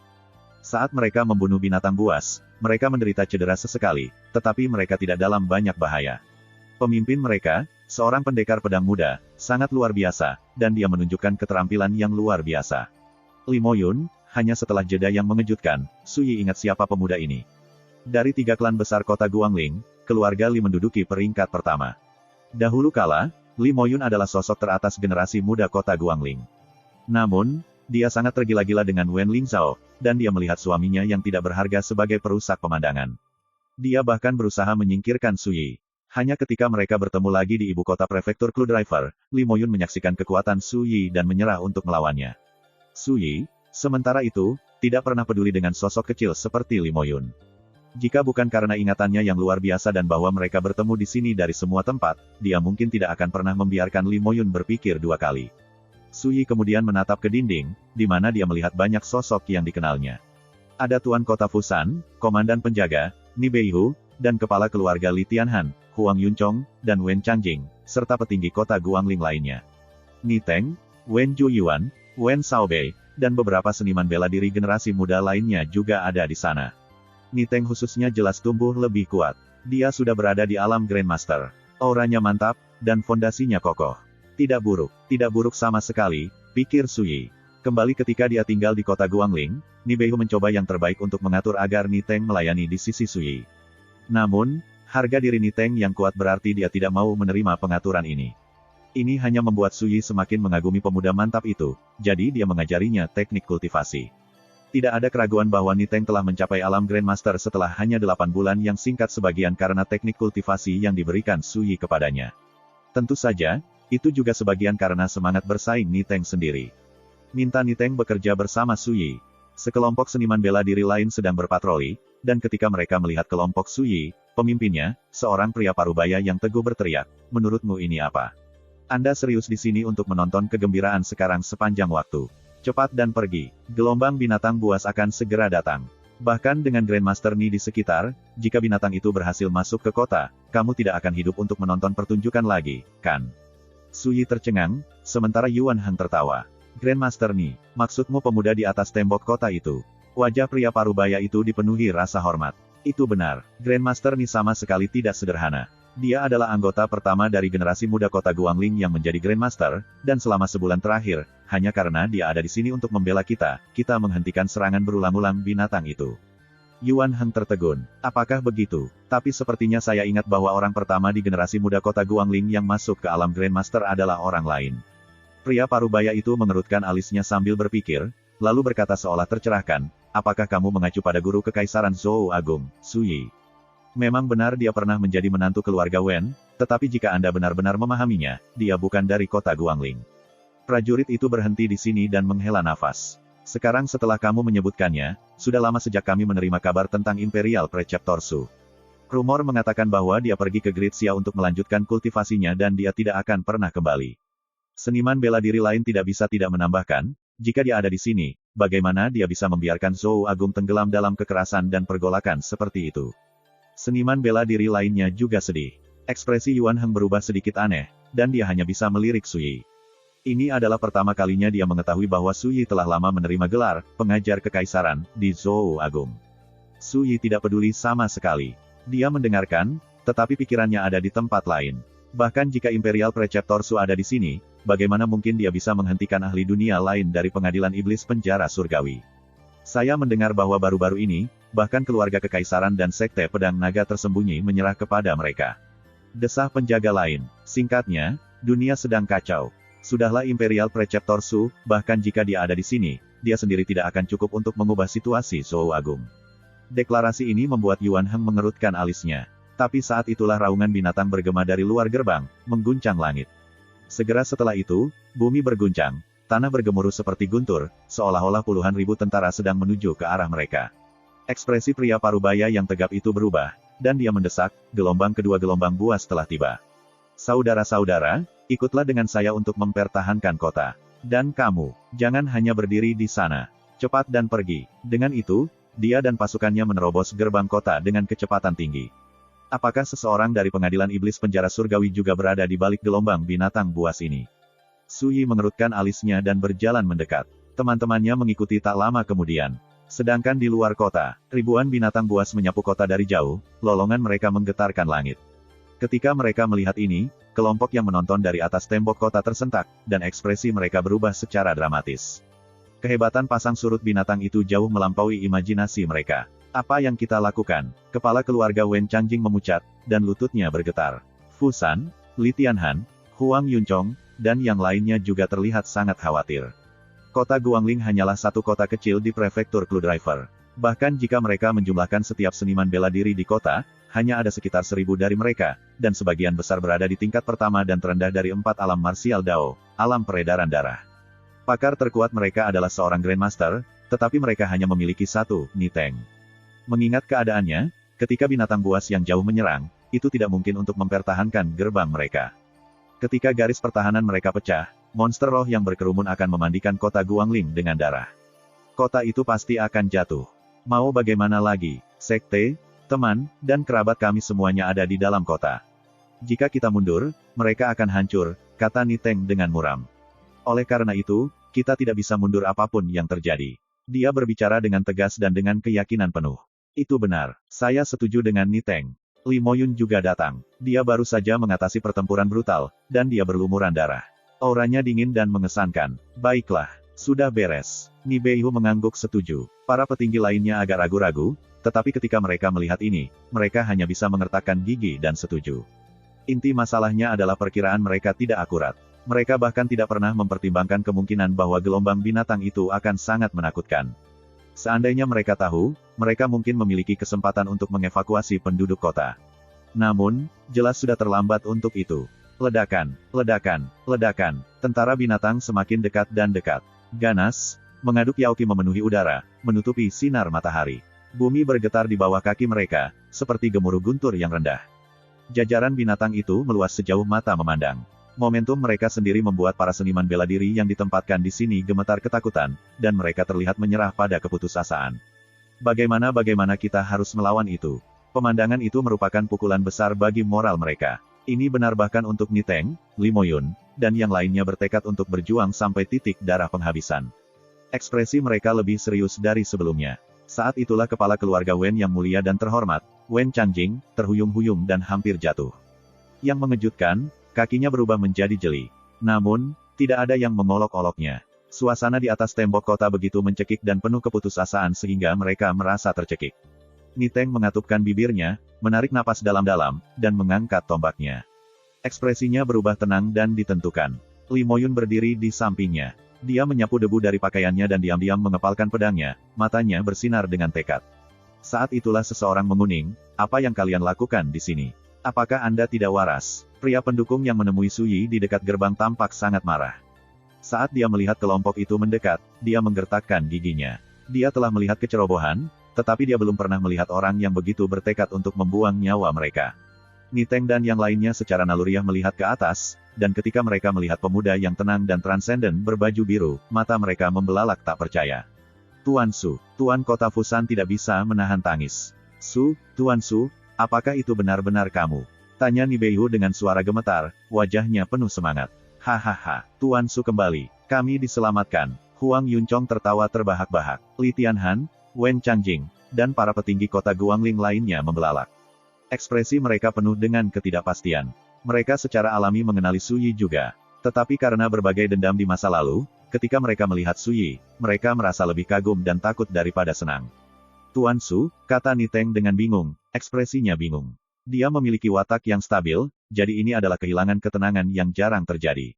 Saat mereka membunuh binatang buas, mereka menderita cedera sesekali, tetapi mereka tidak dalam banyak bahaya. Pemimpin mereka, seorang pendekar pedang muda, sangat luar biasa, dan dia menunjukkan keterampilan yang luar biasa. Li Moyun, hanya setelah jeda yang mengejutkan, Suyi ingat siapa pemuda ini. Dari 3 klan besar kota Guangling, keluarga Li menduduki peringkat pertama. Dahulu kala, Li Moyun adalah sosok teratas generasi muda kota Guangling. Namun, dia sangat tergila-gila dengan Wen Lingzhao, dan dia melihat suaminya yang tidak berharga sebagai perusak pemandangan. Dia bahkan berusaha menyingkirkan Suyi. Hanya ketika mereka bertemu lagi di ibu kota prefektur Cluedriver, Li Moyun menyaksikan kekuatan Suyi dan menyerah untuk melawannya. Suyi, sementara itu, tidak pernah peduli dengan sosok kecil seperti Li Moyun. Jika bukan karena ingatannya yang luar biasa dan bahwa mereka bertemu di sini dari semua tempat, dia mungkin tidak akan pernah membiarkan Li Moyun berpikir 2 kali. Suyi kemudian menatap ke dinding, di mana dia melihat banyak sosok yang dikenalnya. Ada Tuan Kota Fusan, Komandan Penjaga, Ni Beihu, dan Kepala Keluarga Li Tianhan, Huang Yunchong, dan Wen Changjing, serta petinggi kota Guangling lainnya. Ni Teng, Wen Juyuan, Wen Shaobei, dan beberapa seniman bela diri generasi muda lainnya juga ada di sana. Ni Teng khususnya jelas tumbuh lebih kuat. Dia sudah berada di alam Grandmaster. Auranya mantap, dan fondasinya kokoh. Tidak buruk sama sekali, pikir Suyi. Kembali ketika dia tinggal di kota Guangling, Ni Beihu mencoba yang terbaik untuk mengatur agar Ni Teng melayani di sisi Suyi. Namun, harga diri Ni Teng yang kuat berarti dia tidak mau menerima pengaturan ini. Ini hanya membuat Suyi semakin mengagumi pemuda mantap itu, jadi dia mengajarinya teknik kultivasi. Tidak ada keraguan bahwa Ni Teng telah mencapai alam Grandmaster setelah hanya 8 bulan yang singkat sebagian karena teknik kultivasi yang diberikan Suyi kepadanya. Tentu saja, itu juga sebagian karena semangat bersaing Ni Teng sendiri. Minta Ni Teng bekerja bersama Suyi. Sekelompok seniman bela diri lain sedang berpatroli, dan ketika mereka melihat kelompok Suyi, pemimpinnya, seorang pria parubaya yang teguh berteriak, menurutmu ini apa? Anda serius di sini untuk menonton kegembiraan sekarang sepanjang waktu. Cepat dan pergi, gelombang binatang buas akan segera datang. Bahkan dengan Grandmaster Ni di sekitar, jika binatang itu berhasil masuk ke kota, kamu tidak akan hidup untuk menonton pertunjukan lagi, kan? Su Yi tercengang, sementara Yuan Heng tertawa. Grandmaster Ni, maksudmu pemuda di atas tembok kota itu? Wajah pria parubaya itu dipenuhi rasa hormat. Itu benar, Grandmaster Ni sama sekali tidak sederhana. Dia adalah anggota pertama dari generasi muda kota Guangling yang menjadi Grandmaster, dan selama sebulan terakhir, hanya karena dia ada di sini untuk membela kita menghentikan serangan berulang-ulang binatang itu. Yuan Heng tertegun. Apakah begitu? Tapi sepertinya saya ingat bahwa orang pertama di generasi muda kota Guangling yang masuk ke alam Grandmaster adalah orang lain. Pria parubaya itu mengerutkan alisnya sambil berpikir, lalu berkata seolah tercerahkan, apakah kamu mengacu pada guru kekaisaran Zhou Agung, Su Yi? Memang benar dia pernah menjadi menantu keluarga Wen, tetapi jika Anda benar-benar memahaminya, dia bukan dari kota Guangling. Prajurit itu berhenti di sini dan menghela nafas. Sekarang setelah kamu menyebutkannya, sudah lama sejak kami menerima kabar tentang Imperial Preceptor Su. Rumor mengatakan bahwa dia pergi ke Gritsia untuk melanjutkan kultivasinya dan dia tidak akan pernah kembali. Seniman bela diri lain tidak bisa tidak menambahkan, jika dia ada di sini, bagaimana dia bisa membiarkan Zhou Agung tenggelam dalam kekerasan dan pergolakan seperti itu? Seniman bela diri lainnya juga sedih. Ekspresi Yuan Heng berubah sedikit aneh, dan dia hanya bisa melirik Su Yi. Ini adalah pertama kalinya dia mengetahui bahwa Su Yi telah lama menerima gelar pengajar kekaisaran di Zhou Agung. Su Yi tidak peduli sama sekali. Dia mendengarkan, tetapi pikirannya ada di tempat lain. Bahkan jika Imperial Preceptor Su ada di sini, bagaimana mungkin dia bisa menghentikan ahli dunia lain dari pengadilan iblis penjara surgawi? Saya mendengar bahwa baru-baru ini, bahkan keluarga kekaisaran dan sekte pedang naga tersembunyi menyerah kepada mereka. Desah penjaga lain. Singkatnya, dunia sedang kacau. Sudahlah Imperial Preceptor Su, bahkan jika dia ada di sini, dia sendiri tidak akan cukup untuk mengubah situasi Zhou Agung. Deklarasi ini membuat Yuan Heng mengerutkan alisnya. Tapi saat itulah raungan binatang bergema dari luar gerbang, mengguncang langit. Segera setelah itu, bumi berguncang, tanah bergemuruh seperti guntur, seolah-olah puluhan ribu tentara sedang menuju ke arah mereka. Ekspresi pria parubaya yang tegap itu berubah, dan dia mendesak, gelombang kedua gelombang buas telah tiba. Saudara-saudara, ikutlah dengan saya untuk mempertahankan kota. Dan kamu, jangan hanya berdiri di sana. Cepat dan pergi. Dengan itu, dia dan pasukannya menerobos gerbang kota dengan kecepatan tinggi. Apakah seseorang dari pengadilan iblis penjara surgawi juga berada di balik gelombang binatang buas ini? Su Yi mengerutkan alisnya dan berjalan mendekat. Teman-temannya mengikuti tak lama kemudian. Sedangkan di luar kota, ribuan binatang buas menyapu kota dari jauh, lolongan mereka menggetarkan langit. Ketika mereka melihat ini, kelompok yang menonton dari atas tembok kota tersentak, dan ekspresi mereka berubah secara dramatis. Kehebatan pasang surut binatang itu jauh melampaui imajinasi mereka. Apa yang kita lakukan? Kepala keluarga Wen Changjing memucat, dan lututnya bergetar. Fu San, Li Tianhan, Huang Yunchong, dan yang lainnya juga terlihat sangat khawatir. Kota Guangling hanyalah satu kota kecil di prefektur Clue Driver. Bahkan jika mereka menjumlahkan setiap seniman bela diri di kota, hanya ada sekitar 1000 dari mereka, dan sebagian besar berada di tingkat pertama dan terendah dari 4 alam marsial Dao, alam peredaran darah. Pakar terkuat mereka adalah seorang Grandmaster, tetapi mereka hanya memiliki satu, Ni Teng. Mengingat keadaannya, ketika binatang buas yang jauh menyerang, itu tidak mungkin untuk mempertahankan gerbang mereka. Ketika garis pertahanan mereka pecah, monster roh yang berkerumun akan memandikan kota Guangling dengan darah. Kota itu pasti akan jatuh. Mau bagaimana lagi, sekte, teman, dan kerabat kami semuanya ada di dalam kota. Jika kita mundur, mereka akan hancur, kata Ni Teng dengan muram. Oleh karena itu, kita tidak bisa mundur apapun yang terjadi. Dia berbicara dengan tegas dan dengan keyakinan penuh. Itu benar, saya setuju dengan Ni Teng. Li Moyun juga datang. Dia baru saja mengatasi pertempuran brutal, dan dia berlumuran darah. Auranya dingin dan mengesankan. Baiklah, sudah beres. Ni Beihu mengangguk setuju. Para petinggi lainnya agak ragu-ragu, tetapi ketika mereka melihat ini, mereka hanya bisa mengertakkan gigi dan setuju. Inti masalahnya adalah perkiraan mereka tidak akurat. Mereka bahkan tidak pernah mempertimbangkan kemungkinan bahwa gelombang binatang itu akan sangat menakutkan. Seandainya mereka tahu, mereka mungkin memiliki kesempatan untuk mengevakuasi penduduk kota. Namun, jelas sudah terlambat untuk itu. Ledakan, ledakan, ledakan. Tentara binatang semakin dekat dan dekat. Ganas, mengaduk Yaoki memenuhi udara, menutupi sinar matahari. Bumi bergetar di bawah kaki mereka, seperti gemuruh guntur yang rendah. Jajaran binatang itu meluas sejauh mata memandang. Momentum mereka sendiri membuat para seniman bela diri yang ditempatkan di sini gemetar ketakutan, dan mereka terlihat menyerah pada keputusasaan. Bagaimana kita harus melawan itu? Pemandangan itu merupakan pukulan besar bagi moral mereka. Ini benar bahkan untuk Niteng, Limoyun, dan yang lainnya bertekad untuk berjuang sampai titik darah penghabisan. Ekspresi mereka lebih serius dari sebelumnya. Saat itulah kepala keluarga Wen yang mulia dan terhormat, Wen Changjing, terhuyung-huyung dan hampir jatuh. Yang mengejutkan, kakinya berubah menjadi jeli. Namun, tidak ada yang mengolok-oloknya. Suasana di atas tembok kota begitu mencekik dan penuh keputusasaan sehingga mereka merasa tercekik. Niteng mengatupkan bibirnya, menarik napas dalam-dalam, dan mengangkat tombaknya. Ekspresinya berubah tenang dan ditentukan. Limoyun berdiri di sampingnya. Dia menyapu debu dari pakaiannya dan diam-diam mengepalkan pedangnya, matanya bersinar dengan tekad. Saat itulah seseorang menguning, "Apa yang kalian lakukan di sini? Apakah Anda tidak waras?" Pria pendukung yang menemui Suyi di dekat gerbang tampak sangat marah. Saat dia melihat kelompok itu mendekat, dia menggertakkan giginya. Dia telah melihat kecerobohan, tetapi dia belum pernah melihat orang yang begitu bertekad untuk membuang nyawa mereka. Niteng dan yang lainnya secara naluriah melihat ke atas, dan ketika mereka melihat pemuda yang tenang dan transenden berbaju biru, mata mereka membelalak tak percaya. "Tuan Su, Tuan Kota Fusan tidak bisa menahan tangis." Tuan Su, apakah itu benar-benar kamu?" Tanya Nibeihu dengan suara gemetar, wajahnya penuh semangat. "Hahaha, Tuan Su kembali, kami diselamatkan." Huang Yuncong tertawa terbahak-bahak. Li Tianhan, Wen Changjing, dan para petinggi kota Guangling lainnya membelalak. Ekspresi mereka penuh dengan ketidakpastian. Mereka secara alami mengenali Suyi juga. Tetapi karena berbagai dendam di masa lalu, ketika mereka melihat Suyi, mereka merasa lebih kagum dan takut daripada senang. "Tuan Su," kata Niteng dengan bingung, ekspresinya bingung. Dia memiliki watak yang stabil, jadi ini adalah kehilangan ketenangan yang jarang terjadi.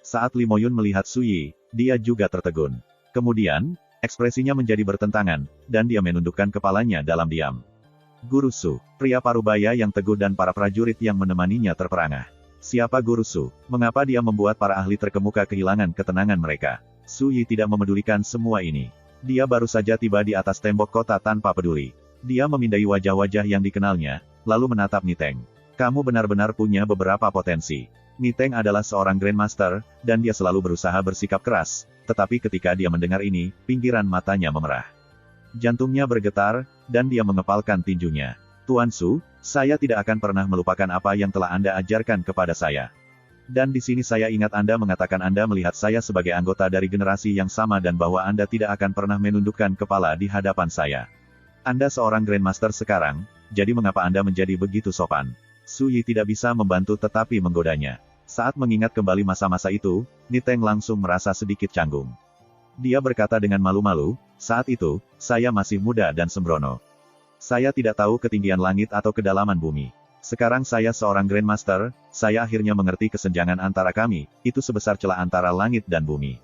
Saat Limoyun melihat Suyi, dia juga tertegun. Kemudian, ekspresinya menjadi bertentangan, dan dia menundukkan kepalanya dalam diam. Guru Su, pria parubaya yang teguh dan para prajurit yang menemaninya terperangah. Siapa Guru Su? Mengapa dia membuat para ahli terkemuka kehilangan ketenangan mereka? Suyi tidak memedulikan semua ini. Dia baru saja tiba di atas tembok kota tanpa peduli. Dia memindai wajah-wajah yang dikenalnya, lalu menatap Niteng. "Kamu benar-benar punya beberapa potensi." Niteng adalah seorang Grandmaster, dan dia selalu berusaha bersikap keras, tetapi ketika dia mendengar ini, pinggiran matanya memerah. Jantungnya bergetar, dan dia mengepalkan tinjunya. "Tuan Su, saya tidak akan pernah melupakan apa yang telah Anda ajarkan kepada saya. Dan di sini saya ingat Anda mengatakan Anda melihat saya sebagai anggota dari generasi yang sama dan bahwa Anda tidak akan pernah menundukkan kepala di hadapan saya. Anda seorang Grandmaster sekarang, jadi mengapa Anda menjadi begitu sopan?" Suyi tidak bisa membantu tetapi menggodanya. Saat mengingat kembali masa-masa itu, Niteng langsung merasa sedikit canggung. Dia berkata dengan malu-malu, "Saat itu, saya masih muda dan sembrono. Saya tidak tahu ketinggian langit atau kedalaman bumi. Sekarang saya seorang Grandmaster, saya akhirnya mengerti kesenjangan antara kami, itu sebesar celah antara langit dan bumi.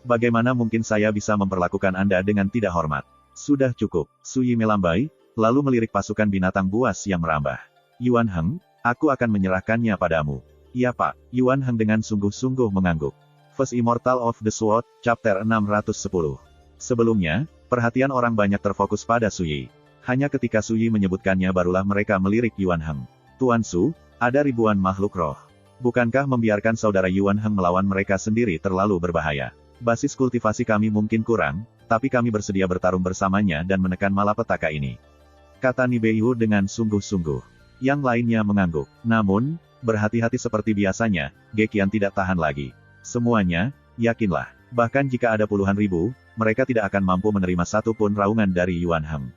Bagaimana mungkin saya bisa memperlakukan Anda dengan tidak hormat?" "Sudah cukup." Suyi melambai, lalu melirik pasukan binatang buas yang merambah. "Yuan Heng, aku akan menyerahkannya padamu." "Ya Pak." Yuan Heng dengan sungguh-sungguh mengangguk. First Immortal of the Sword, Chapter 610. Sebelumnya, perhatian orang banyak terfokus pada Suyi. Hanya ketika Suyi menyebutkannya barulah mereka melirik Yuan Heng. "Tuan Su, ada ribuan makhluk roh. Bukankah membiarkan saudara Yuan Heng melawan mereka sendiri terlalu berbahaya? Basis kultivasi kami mungkin kurang, tapi kami bersedia bertarung bersamanya dan menekan malapetaka ini," kata Nibeihu dengan sungguh-sungguh. Yang lainnya mengangguk. Namun, berhati-hati seperti biasanya, Gekian tidak tahan lagi. "Semuanya, yakinlah. Bahkan jika ada puluhan ribu, mereka tidak akan mampu menerima satu pun raungan dari Yuan Heng."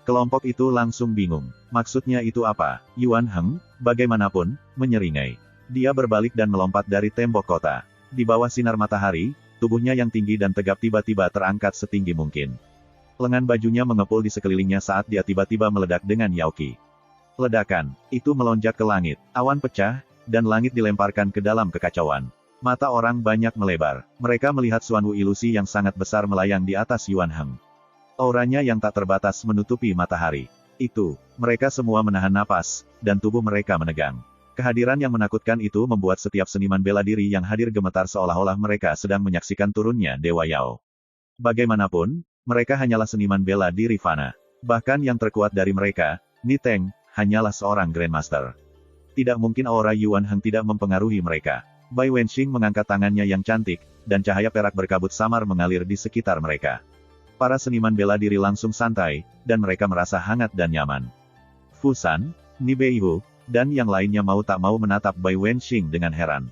Kelompok itu langsung bingung. Maksudnya itu apa? Yuan Heng, bagaimanapun, menyeringai. Dia berbalik dan melompat dari tembok kota. Di bawah sinar matahari, tubuhnya yang tinggi dan tegap tiba-tiba terangkat setinggi mungkin. Lengan bajunya mengepul di sekelilingnya saat dia tiba-tiba meledak dengan Yaoki. Ledakan itu melonjak ke langit, awan pecah, dan langit dilemparkan ke dalam kekacauan. Mata orang banyak melebar. Mereka melihat suanwu ilusi yang sangat besar melayang di atas Yuan Heng. Auranya yang tak terbatas menutupi matahari. Mereka semua menahan napas, dan tubuh mereka menegang. Kehadiran yang menakutkan itu membuat setiap seniman bela diri yang hadir gemetar seolah-olah mereka sedang menyaksikan turunnya Dewa Yao. Bagaimanapun, mereka hanyalah seniman bela diri fana. Bahkan yang terkuat dari mereka, Ni Teng, hanyalah seorang Grandmaster. Tidak mungkin aura Yuan Heng tidak mempengaruhi mereka. Bai Wenxing mengangkat tangannya yang cantik, dan cahaya perak berkabut samar mengalir di sekitar mereka. Para seniman bela diri langsung santai, dan mereka merasa hangat dan nyaman. Fu San, Ni Beihu, dan yang lainnya mau tak mau menatap Bai Wenxing dengan heran.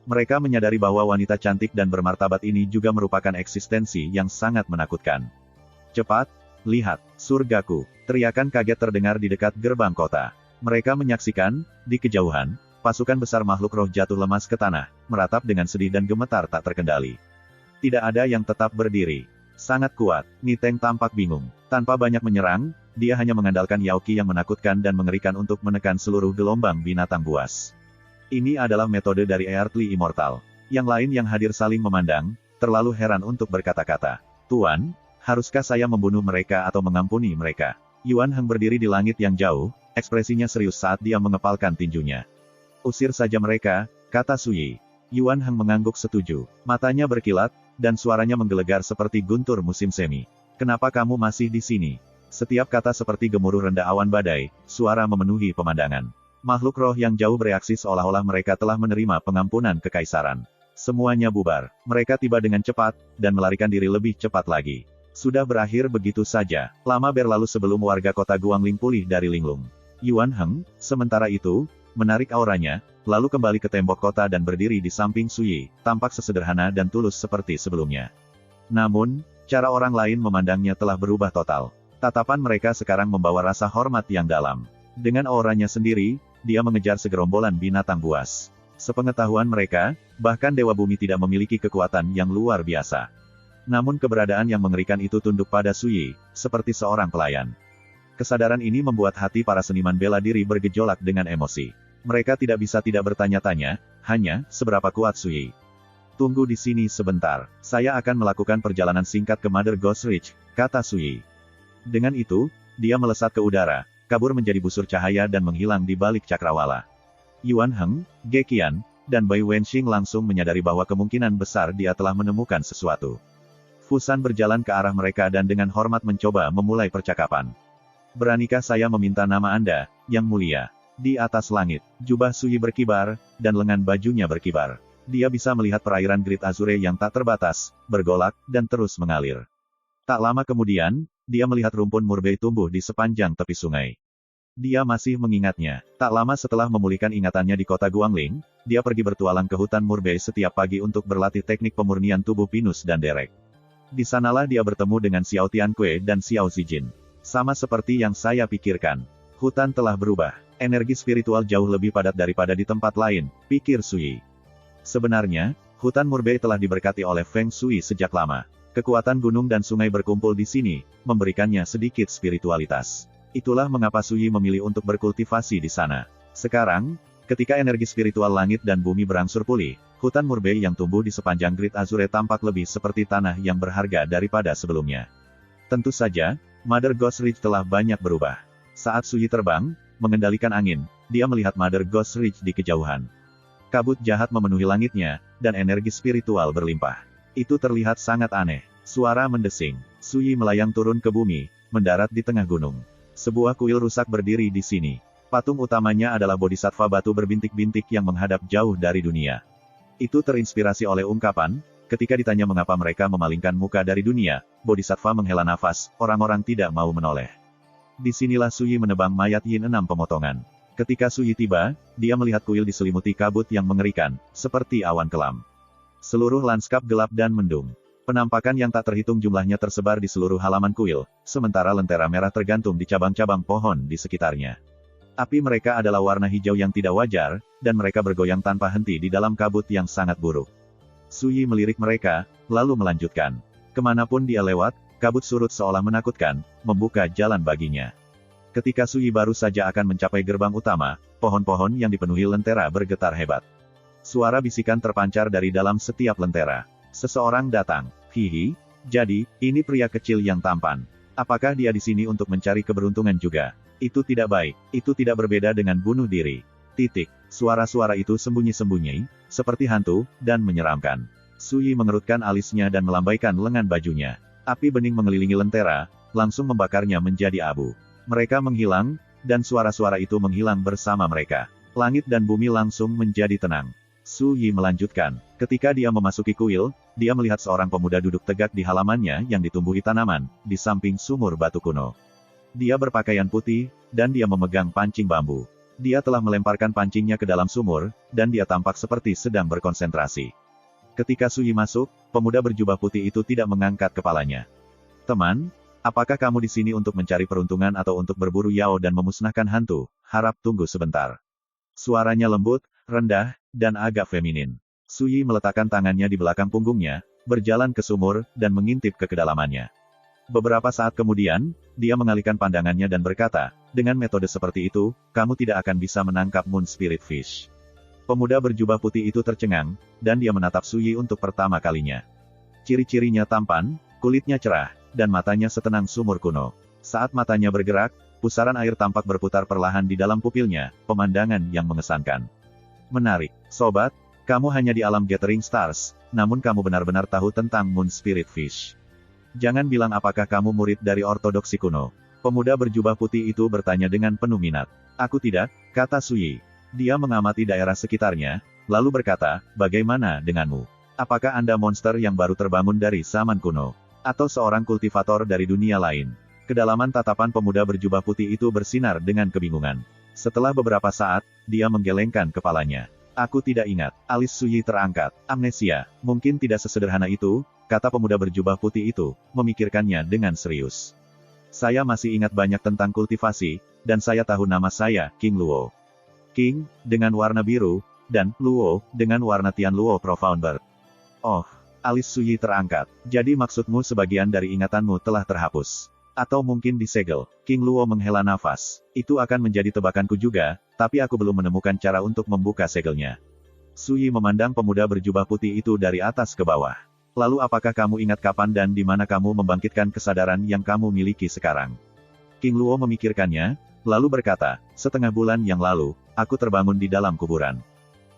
Mereka menyadari bahwa wanita cantik dan bermartabat ini juga merupakan eksistensi yang sangat menakutkan. Cepat, lihat, surgaku! Teriakan kaget terdengar di dekat gerbang kota. Mereka menyaksikan, di kejauhan, pasukan besar makhluk roh jatuh lemas ke tanah, meratap dengan sedih dan gemetar tak terkendali. Tidak ada yang tetap berdiri. Sangat kuat, Ni Teng tampak bingung. Tanpa banyak menyerang, dia hanya mengandalkan Yaoqi yang menakutkan dan mengerikan untuk menekan seluruh gelombang binatang buas. Ini adalah metode dari Earthly Immortal. Yang lain yang hadir saling memandang, terlalu heran untuk berkata-kata. Tuan, haruskah saya membunuh mereka atau mengampuni mereka? Yuan Heng berdiri di langit yang jauh, ekspresinya serius saat dia mengepalkan tinjunya. Usir saja mereka, kata Suyi. Yuan Heng mengangguk setuju. Matanya berkilat, dan suaranya menggelegar seperti guntur musim semi. Kenapa kamu masih di sini? Setiap kata seperti gemuruh rendah awan badai, suara memenuhi pemandangan. Makhluk roh yang jauh bereaksi seolah-olah mereka telah menerima pengampunan kekaisaran. Semuanya bubar. Mereka tiba dengan cepat, dan melarikan diri lebih cepat lagi. Sudah berakhir begitu saja. Lama berlalu sebelum warga kota Guangling pulih dari linglung. Yuan Heng, sementara itu, menarik auranya, lalu kembali ke tembok kota dan berdiri di samping Suyi, tampak sesederhana dan tulus seperti sebelumnya. Namun, cara orang lain memandangnya telah berubah total. Tatapan mereka sekarang membawa rasa hormat yang dalam. Dengan auranya sendiri, dia mengejar segerombolan binatang buas. Sepengetahuan mereka, bahkan Dewa Bumi tidak memiliki kekuatan yang luar biasa. Namun keberadaan yang mengerikan itu tunduk pada Suyi, seperti seorang pelayan. Kesadaran ini membuat hati para seniman bela diri bergejolak dengan emosi. Mereka tidak bisa tidak bertanya-tanya, hanya, seberapa kuat Suyi. Tunggu di sini sebentar, saya akan melakukan perjalanan singkat ke Mother Ghost Ridge, kata Suyi. Dengan itu, dia melesat ke udara, kabur menjadi busur cahaya dan menghilang di balik cakrawala. Yuan Heng, Ge Qian, dan Bai Wenxing langsung menyadari bahwa kemungkinan besar dia telah menemukan sesuatu. Fu San berjalan ke arah mereka dan dengan hormat mencoba memulai percakapan. Beranikah saya meminta nama Anda, Yang Mulia? Di atas langit, jubah Suyi berkibar, dan lengan bajunya berkibar. Dia bisa melihat perairan Great Azure yang tak terbatas, bergolak, dan terus mengalir. Tak lama kemudian, dia melihat rumpun murbei tumbuh di sepanjang tepi sungai. Dia masih mengingatnya. Tak lama setelah memulihkan ingatannya di kota Guangling, dia pergi bertualang ke hutan murbei setiap pagi untuk berlatih teknik pemurnian tubuh pinus dan derek. Di sanalah dia bertemu dengan Xiao Tianque dan Xiao Zijin. Sama seperti yang saya pikirkan. Hutan telah berubah. Energi spiritual jauh lebih padat daripada di tempat lain, pikir Suyi. Sebenarnya, hutan murbei telah diberkati oleh Feng Shui sejak lama. Kekuatan gunung dan sungai berkumpul di sini, memberikannya sedikit spiritualitas. Itulah mengapa Suyi memilih untuk berkultivasi di sana. Sekarang, ketika energi spiritual langit dan bumi berangsur pulih, hutan murbei yang tumbuh di sepanjang Great Azure tampak lebih seperti tanah yang berharga daripada sebelumnya. Tentu saja, Mother Ghost Ridge telah banyak berubah. Saat Suyi terbang, mengendalikan angin, dia melihat Mother Ghost Ridge di kejauhan. Kabut jahat memenuhi langitnya, dan energi spiritual berlimpah. Itu terlihat sangat aneh. Suara mendesing. Suyi melayang turun ke bumi, mendarat di tengah gunung. Sebuah kuil rusak berdiri di sini. Patung utamanya adalah bodhisattva batu berbintik-bintik yang menghadap jauh dari dunia. Itu terinspirasi oleh ungkapan, ketika ditanya mengapa mereka memalingkan muka dari dunia, bodhisattva menghela nafas, orang-orang tidak mau menoleh. Disinilah Suyi menebang mayat Yin 6 pemotongan. Ketika Suyi tiba, dia melihat kuil diselimuti kabut yang mengerikan, seperti awan kelam. Seluruh lanskap gelap dan mendung. Penampakan yang tak terhitung jumlahnya tersebar di seluruh halaman kuil, sementara lentera merah tergantung di cabang-cabang pohon di sekitarnya. Api mereka adalah warna hijau yang tidak wajar, dan mereka bergoyang tanpa henti di dalam kabut yang sangat buruk. Suyi melirik mereka, lalu melanjutkan. Kemanapun dia lewat, kabut surut seolah menakutkan, membuka jalan baginya. Ketika Suyi baru saja akan mencapai gerbang utama, pohon-pohon yang dipenuhi lentera bergetar hebat. Suara bisikan terpancar dari dalam setiap lentera. Seseorang datang. Hihi, jadi, ini pria kecil yang tampan. Apakah dia di sini untuk mencari keberuntungan juga? Itu tidak baik. Itu tidak berbeda dengan bunuh diri. Titik. Suara-suara itu sembunyi-sembunyi, seperti hantu, dan menyeramkan. Suyi mengerutkan alisnya dan melambaikan lengan bajunya. Api bening mengelilingi lentera, langsung membakarnya menjadi abu. Mereka menghilang, dan suara-suara itu menghilang bersama mereka. Langit dan bumi langsung menjadi tenang. Su Yi melanjutkan, ketika dia memasuki kuil, dia melihat seorang pemuda duduk tegak di halamannya yang ditumbuhi tanaman, di samping sumur batu kuno. Dia berpakaian putih, dan dia memegang pancing bambu. Dia telah melemparkan pancingnya ke dalam sumur, dan dia tampak seperti sedang berkonsentrasi. Ketika Su Yi masuk, pemuda berjubah putih itu tidak mengangkat kepalanya. Teman, apakah kamu di sini untuk mencari peruntungan atau untuk berburu Yao dan memusnahkan hantu? Harap tunggu sebentar. Suaranya lembut, rendah, dan agak feminin. Su Yi meletakkan tangannya di belakang punggungnya, berjalan ke sumur, dan mengintip ke kedalamannya. Beberapa saat kemudian, dia mengalihkan pandangannya dan berkata, dengan metode seperti itu, kamu tidak akan bisa menangkap Moon Spirit Fish. Pemuda berjubah putih itu tercengang, dan dia menatap Su Yi untuk pertama kalinya. Ciri-cirinya tampan, kulitnya cerah, dan matanya setenang sumur kuno. Saat matanya bergerak, pusaran air tampak berputar perlahan di dalam pupilnya, pemandangan yang mengesankan. Menarik, sobat, kamu hanya di alam Gathering Stars, namun kamu benar-benar tahu tentang Moon Spirit Fish. Jangan bilang apakah kamu murid dari ortodoksi kuno. Pemuda berjubah putih itu bertanya dengan penuh minat. Aku tidak, kata Su Yi. Dia mengamati daerah sekitarnya, lalu berkata, bagaimana denganmu? Apakah Anda monster yang baru terbangun dari zaman kuno? Atau seorang kultivator dari dunia lain? Kedalaman tatapan pemuda berjubah putih itu bersinar dengan kebingungan. Setelah beberapa saat, dia menggelengkan kepalanya. Aku tidak ingat. Alis Su Yi terangkat. Amnesia, mungkin tidak sesederhana itu, kata pemuda berjubah putih itu, memikirkannya dengan serius. Saya masih ingat banyak tentang kultivasi, dan saya tahu nama saya, King Luo. King, dengan warna biru, dan Luo, dengan warna Tian Luo Profound Bird. Oh, alis Su Yi terangkat. Jadi maksudmu sebagian dari ingatanmu telah terhapus. Atau mungkin disegel. King Luo menghela nafas. Itu akan menjadi tebakanku juga, tapi aku belum menemukan cara untuk membuka segelnya. Su Yi memandang pemuda berjubah putih itu dari atas ke bawah. Lalu apakah kamu ingat kapan dan di mana kamu membangkitkan kesadaran yang kamu miliki sekarang? King Luo memikirkannya, lalu berkata, setengah bulan yang lalu, aku terbangun di dalam kuburan.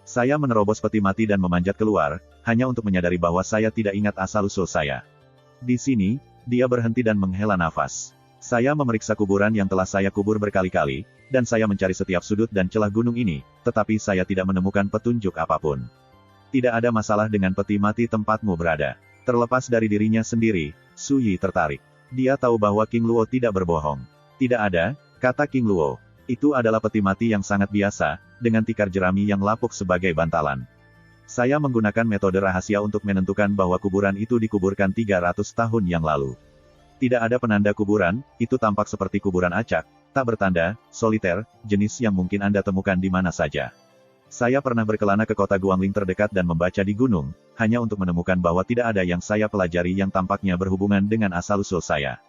Saya menerobos peti mati dan memanjat keluar, hanya untuk menyadari bahwa saya tidak ingat asal-usul saya. Di sini, dia berhenti dan menghela nafas. Saya memeriksa kuburan yang telah saya kubur berkali-kali, dan saya mencari setiap sudut dan celah gunung ini, tetapi saya tidak menemukan petunjuk apapun. Tidak ada masalah dengan peti mati tempatmu berada. Terlepas dari dirinya sendiri, Su Yi tertarik. Dia tahu bahwa King Luo tidak berbohong. Tidak ada, kata King Luo. Itu adalah peti mati yang sangat biasa, dengan tikar jerami yang lapuk sebagai bantalan. Saya menggunakan metode rahasia untuk menentukan bahwa kuburan itu dikuburkan 300 tahun yang lalu. Tidak ada penanda kuburan, itu tampak seperti kuburan acak, tak bertanda, soliter, jenis yang mungkin Anda temukan di mana saja. Saya pernah berkelana ke kota Guangling terdekat dan membaca di gunung, hanya untuk menemukan bahwa tidak ada yang saya pelajari yang tampaknya berhubungan dengan asal-usul saya.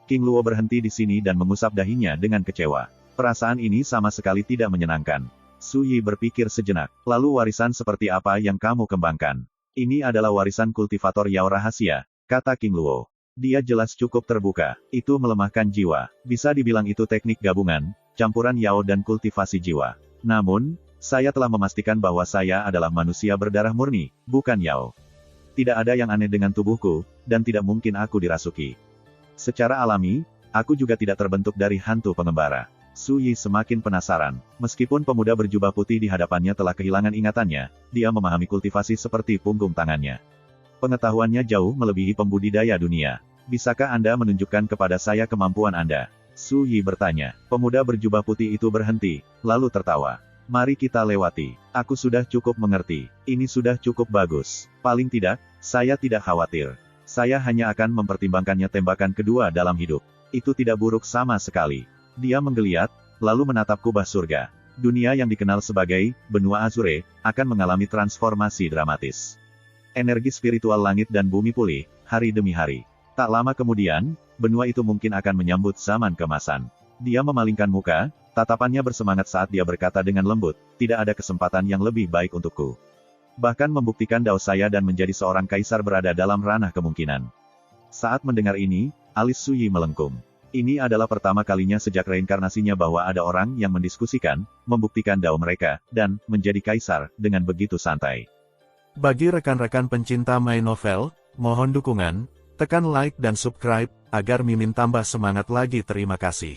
King Luo berhenti di sini dan mengusap dahinya dengan kecewa. Perasaan ini sama sekali tidak menyenangkan. Su Yi berpikir sejenak, lalu warisan seperti apa yang kamu kembangkan? Ini adalah warisan kultivator Yao rahasia, kata King Luo. Dia jelas cukup terbuka, itu melemahkan jiwa, bisa dibilang itu teknik gabungan, campuran Yao dan kultivasi jiwa. Namun, saya telah memastikan bahwa saya adalah manusia berdarah murni, bukan Yao. Tidak ada yang aneh dengan tubuhku, dan tidak mungkin aku dirasuki. Secara alami, aku juga tidak terbentuk dari hantu pengembara. Su Yi semakin penasaran. Meskipun pemuda berjubah putih di hadapannya telah kehilangan ingatannya, dia memahami kultivasi seperti punggung tangannya. Pengetahuannya jauh melebihi pembudidaya dunia. Bisakah Anda menunjukkan kepada saya kemampuan Anda? Su Yi bertanya. Pemuda berjubah putih itu berhenti, lalu tertawa. Mari kita lewati. Aku sudah cukup mengerti. Ini sudah cukup bagus. Paling tidak, saya tidak khawatir. Saya hanya akan mempertimbangkannya tembakan kedua dalam hidup. Itu tidak buruk sama sekali. Dia menggeliat, lalu menatap kubah surga. Dunia yang dikenal sebagai benua Azure akan mengalami transformasi dramatis. Energi spiritual langit dan bumi pulih, hari demi hari. Tak lama kemudian, benua itu mungkin akan menyambut zaman keemasan. Dia memalingkan muka, tatapannya bersemangat saat dia berkata dengan lembut, tidak ada kesempatan yang lebih baik untukku. Bahkan membuktikan dao saya dan menjadi seorang kaisar berada dalam ranah kemungkinan. Saat mendengar ini, alis Su Yi melengkung. Ini adalah pertama kalinya sejak reinkarnasinya bahwa ada orang yang mendiskusikan, membuktikan dao mereka, dan menjadi kaisar dengan begitu santai. Bagi rekan-rekan pencinta My Novel, mohon dukungan, tekan like dan subscribe, agar Mimin tambah semangat lagi. Terima kasih.